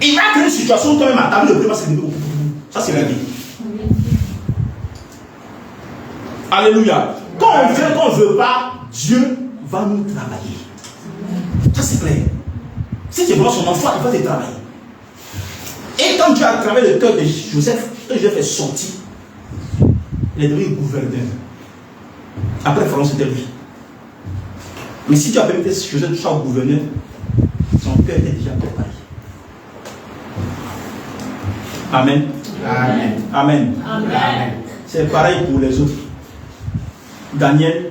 Il va créer une situation où toi-même à table de prière va se lever. Ça, c'est la vie. Alléluia. Quand on veut, quand on ne veut pas, Dieu va nous travailler. Ça, c'est clair. Si tu es vraiment son enfant, il va te travailler. Et quand Dieu a travaillé le cœur de Joseph, quand Joseph est sorti, il est devenu gouverneur. Après, Pharaon, c'était lui. Mais si tu as permis que Joseph soit gouverneur, son cœur était déjà préparé. Amen. Amen. Amen. Amen. C'est pareil pour les autres. Daniel,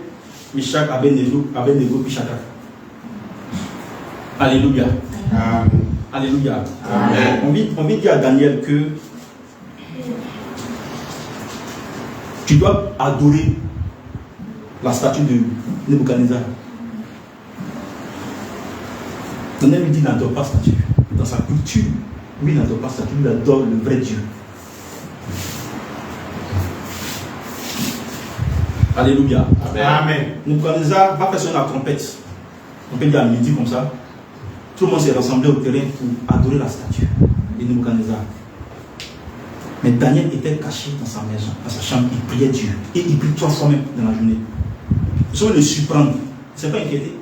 Meshach, Abednego, puis Shadrach. Alléluia. Amen. Alléluia. Amen. On vient dire à Daniel que tu dois adorer la statue de Nebuchadnezzar. Daniel lui dit qu'il n'adore pas statue. Dans sa culture, lui il n'adore pas statue, il adore le vrai Dieu. Alléluia. Amen. Nebuchadnezzar va faire sonner la trompette. On peut dire à midi comme ça. tout le monde s'est rassemblé au terrain pour adorer la statue de Nebuchadnezzar. Mais Daniel était caché dans sa maison, dans sa chambre, il priait Dieu. Et il prie 3 fois même dans la journée. Si on le surprendre, il ne s'est pas inquiété.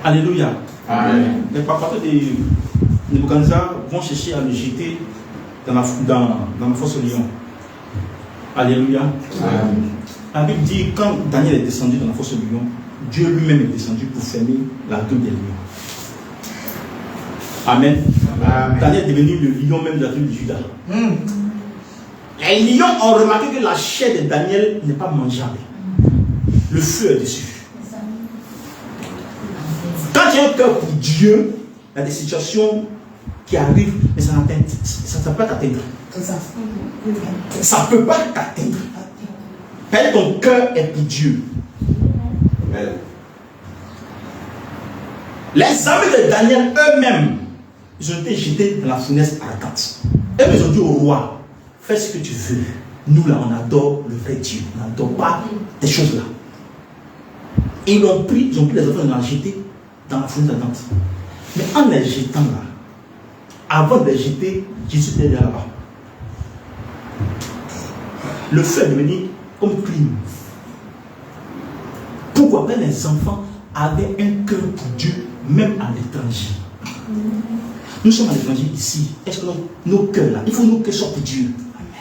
Alléluia. Amen. Les papas de Nebuchadnezzar vont chercher à le jeter dans la fosse au lion. Alléluia. Amen. La Bible dit quand Daniel est descendu dans la fosse au lion, Dieu lui-même est descendu pour fermer la gueule des lions. Amen. Amen. Daniel est devenu le lion même de la tribu de Juda. Les lions ont remarqué que la chair de Daniel n'est pas mangeable. Le feu est dessus. Quand tu as un cœur pour Dieu, il y a des situations qui arrivent, mais ça ne peut pas t'atteindre. Ça ne peut pas t'atteindre. Parce que ton cœur est pour Dieu. Amen. Les amis de Daniel eux-mêmes, ils ont été jetés dans la fournaise ardente. Et ils ont dit au roi, fais ce que tu veux. Nous là, on adore le vrai Dieu. On n'adore pas des choses là. Et ils ont pris les enfants, ils l'ont jeté dans la fournaise ardente. Mais en les jetant là, avant de les jeter, Jésus était là-bas. Le feu est devenu comme crime. Pourquoi? Parce que les enfants avaient un cœur pour Dieu, même à l'étranger. Nous sommes à l'étranger ici. Est-ce que nos cœurs là, il faut que nos cœurs soient pour Dieu.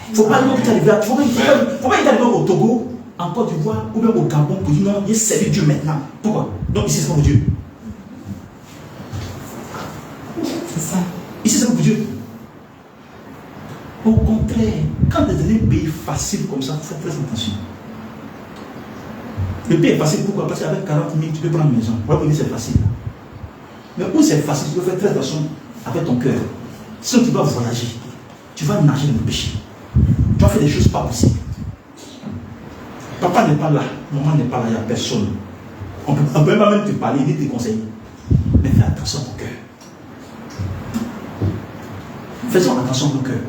Il ne faut pas y arriver au Togo, en Côte d'Ivoire ou bien au Gabon pour dire non, il servi Dieu maintenant. Pourquoi? Donc ici c'est pour Dieu. C'est ça. Ici c'est pour Dieu. Au contraire, quand vous êtes dans un pays facile comme ça, faites très attention. Le pays est facile, pourquoi? Parce qu'avec 40 000, tu peux prendre une maison. Vous voyez, c'est facile. Mais où c'est facile, tu dois faire très attention avec ton cœur. Sinon, tu vas voyager. Tu vas nager dans le péché. Tu vas faire des choses pas possibles. Papa n'est pas là, maman n'est pas là, il n'y a personne. On ne peut pas même te parler, ni te conseiller. Mais fais attention à ton cœur. Faisons attention à ton cœur.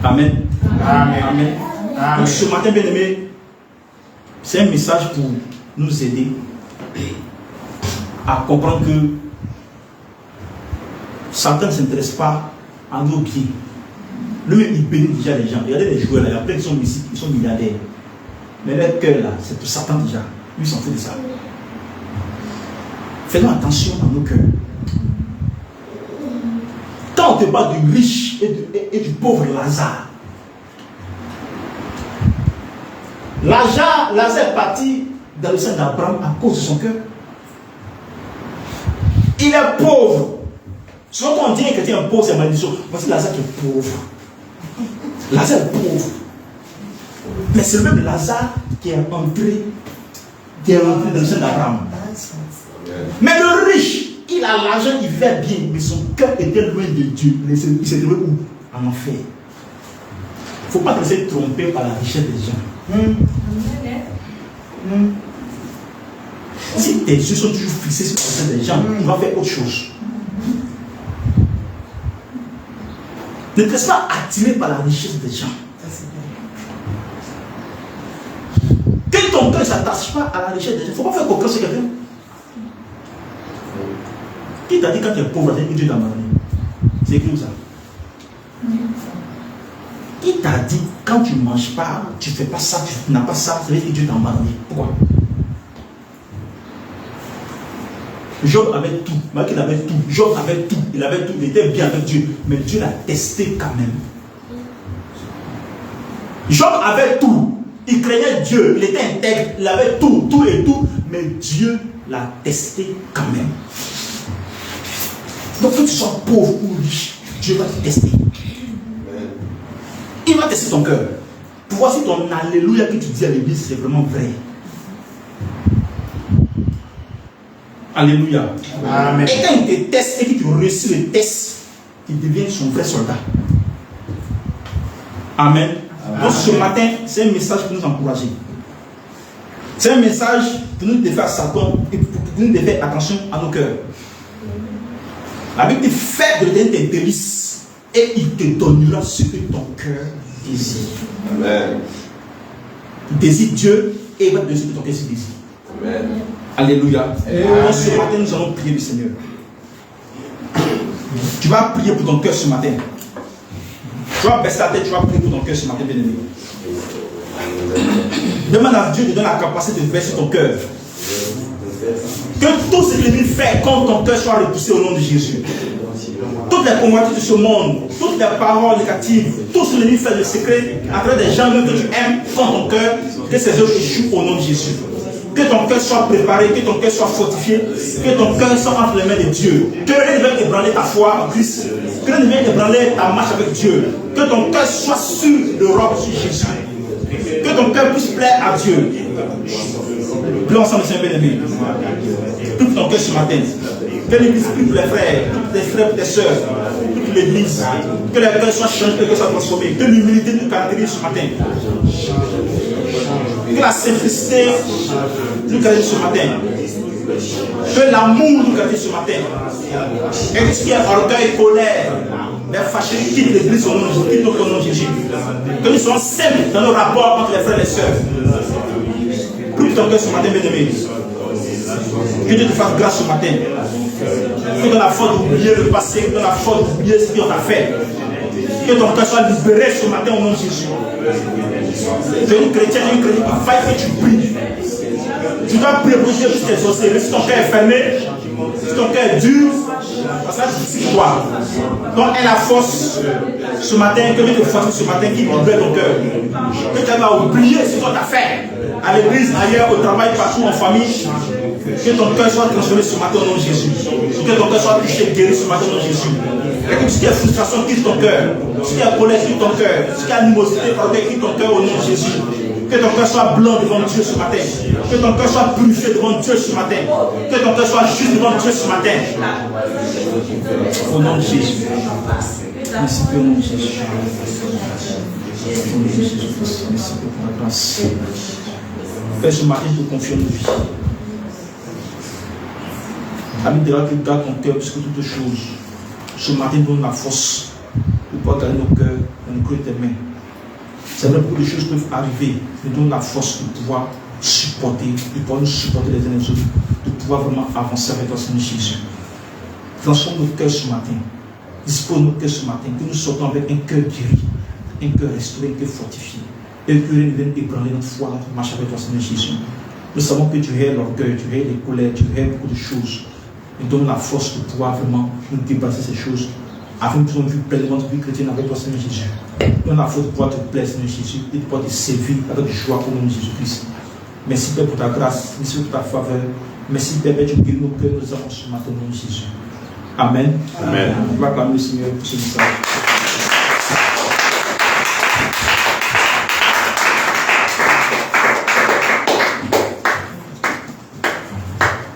Amen. Amen. Amen. Amen. Donc ce matin, bien aimé, c'est un message pour nous aider à comprendre que Satan ne s'intéresse pas à nos pieds. Lui-même, il bénit déjà les gens. Regardez les joueurs là, il y a plein qui sont ici, qui sont milliardaires. Mais leur cœur là, c'est pour Satan déjà. Lui, il s'en fout de ça. Faisons attention à nos cœurs. Quand on te parle du riche et du pauvre Lazare, Lazare est parti dans le sein d'Abraham à cause de son cœur. Il est pauvre. Souvent quand on dit que tu es un pauvre, c'est malédiction. Voici Lazare qui est pauvre. Lazare est pauvre. Mais c'est le même Lazare qui est entré dans le sein d'Abraham. Mais le riche, il a l'argent, il fait bien, mais son cœur était loin de Dieu. Il s'est trouvé où? En enfer. Il ne faut pas te laisser tromper par la richesse des gens. Si tes yeux sont toujours fixés sur la richesse des gens, tu vas faire autre chose. Ne te laisse pas attirer par la richesse des gens. Que ton cœur ne s'attache pas à la richesse des gens. Il ne faut pas faire confiance à quelqu'un. Qui t'a dit quand tu es pauvre, que Dieu t'a abandonné? C'est écrit où ça? Qui t'a dit quand tu ne manges pas, tu ne fais pas ça, tu n'as pas ça, ça veut dire que Dieu t'a abandonné? Pourquoi? Job avait tout, Malachie avait tout, Job avait tout, il était bien avec Dieu, mais Dieu l'a testé quand même. Job avait tout, il craignait Dieu, il était intègre, il avait tout, mais Dieu l'a testé quand même. Donc que tu sois pauvre ou riche, Dieu va te tester. Il va tester ton cœur. Pour voir si ton alléluia que tu dis à l'église, c'est vraiment vrai. Alléluia. Amen. Et quand il te teste et que tu réussis le test, il devient son vrai soldat. Amen. Amen. Donc ce matin, c'est un message pour nous encourager. C'est un message pour nous de faire Satan et pour nous de faire attention à nos cœurs. La Bible dit fais de tes délices et il te donnera ce que ton cœur désire. Amen. Désire Dieu et il va te donner ce que ton cœur désire. Alléluia. Donc ce matin, nous allons prier le Seigneur. Tu vas prier pour ton cœur ce matin. Tu vas baisser la tête, tu vas prier pour ton cœur ce matin, bien-aimé. Demande à Dieu de donner la capacité de baisser ton cœur. Que tout ce que l'ennemi fait contre ton cœur soit repoussé au nom de Jésus. Toutes les convoitises de ce monde, toutes les paroles négatives, tout ce que l'ennemi fait de secret, à travers des gens que tu aimes contre ton cœur, que ces œuvres échouent au nom de Jésus. Que ton cœur soit préparé, que ton cœur soit fortifié, que ton cœur soit entre les mains de Dieu. Que rien ne vienne ébranler ta foi en Christ. Que rien ne vienne ébranler ta marche avec Dieu. Que ton cœur soit sur l'Europe, sur Jésus. Que ton cœur puisse plaire à Dieu. Prions ensemble, Seigneur bien-aimé. Prie pour ton cœur ce matin. Que l'église prie pour les frères, tous les frères, les sœurs, toute l'église. Que les cœurs soient changés, que les cœurs soient transformés. Que l'humilité nous caractérise ce matin. Que la simplicité nous caractérise ce matin. Que l'amour nous caractérise ce matin. Et que ce qui est orgueil, colère, les fâchés quittent l'église au nom de Jésus, quittent notre nom de Jésus. Que nous soyons simples dans nos rapports entre les frères et les sœurs. Prie ton cœur ce matin, bien-aimé. Que Dieu te fasse grâce ce matin. Que dans la force d'oublier le passé, que dans la force d'oublier ce qu'on t'a fait. Que ton cœur soit libéré ce matin au nom de Jésus. Tu es une chrétienne, qui faille que tu pries. Tu dois prier pour Dieu pour tes sorciers. Si ton cœur est fermé, si ton cœur est dur, ça c'est difficile pour toi. Donc aie la force ce matin, que Dieu te fasse ce matin qui libère ton cœur. Que tu vas oublier ce qu'on t'a fait. À l'église, ailleurs, au travail, partout, en famille. Que ton cœur soit transformé ce matin au nom de Jésus. Que ton cœur soit touché, guéri ce matin au nom de Jésus. Et que ce qui est frustration quitte ton cœur. Ce qui est colère quitte ton cœur. Ce qui est animosité quitte ton cœur au nom de Jésus. Que ton cœur soit blanc devant Dieu ce matin. Que ton cœur soit purifié devant Dieu ce matin. Que ton cœur soit juste devant Dieu ce matin. Au nom de Jésus. Merci au nom de Jésus. Au nom de Jésus. Merci pour la grâce. Père, ce matin, je te confie nos vies. Ami de là, que garde ton cœur plus que toutes choses. Ce matin, donne la force pour pouvoir garder nos cœurs dans le creux de tes mains. C'est vrai, beaucoup de choses peuvent arriver, mais donne la force de pouvoir supporter, de pouvoir nous supporter les uns les autres, de pouvoir vraiment avancer avec toi, Seigneur Jésus. Transforme nos cœurs ce matin. Dispose nos cœurs ce matin, que nous sortons avec un cœur guéri, un cœur restauré, un cœur fortifié. Et que rien ne vienne ébranler notre foi, notre marche avec toi, Seigneur Jésus. Nous savons que tu hais l'orgueil, tu hais les colères, tu hais beaucoup de choses. Et donne la force de pouvoir vraiment nous dépasser ces choses, afin que nous puissions vivre pleinement notre vie chrétienne avec toi, Seigneur Jésus. Donne la force de pouvoir te plaire, Seigneur Jésus, et de pouvoir te servir avec joie au nom de Jésus-Christ. Merci, Père, pour ta grâce, merci pour ta faveur. Merci, Père, tu guéris nos cœurs, nos âmes ce matin au nom de Jésus. Amen. Amen. On va acclamer le Seigneur pour ce message.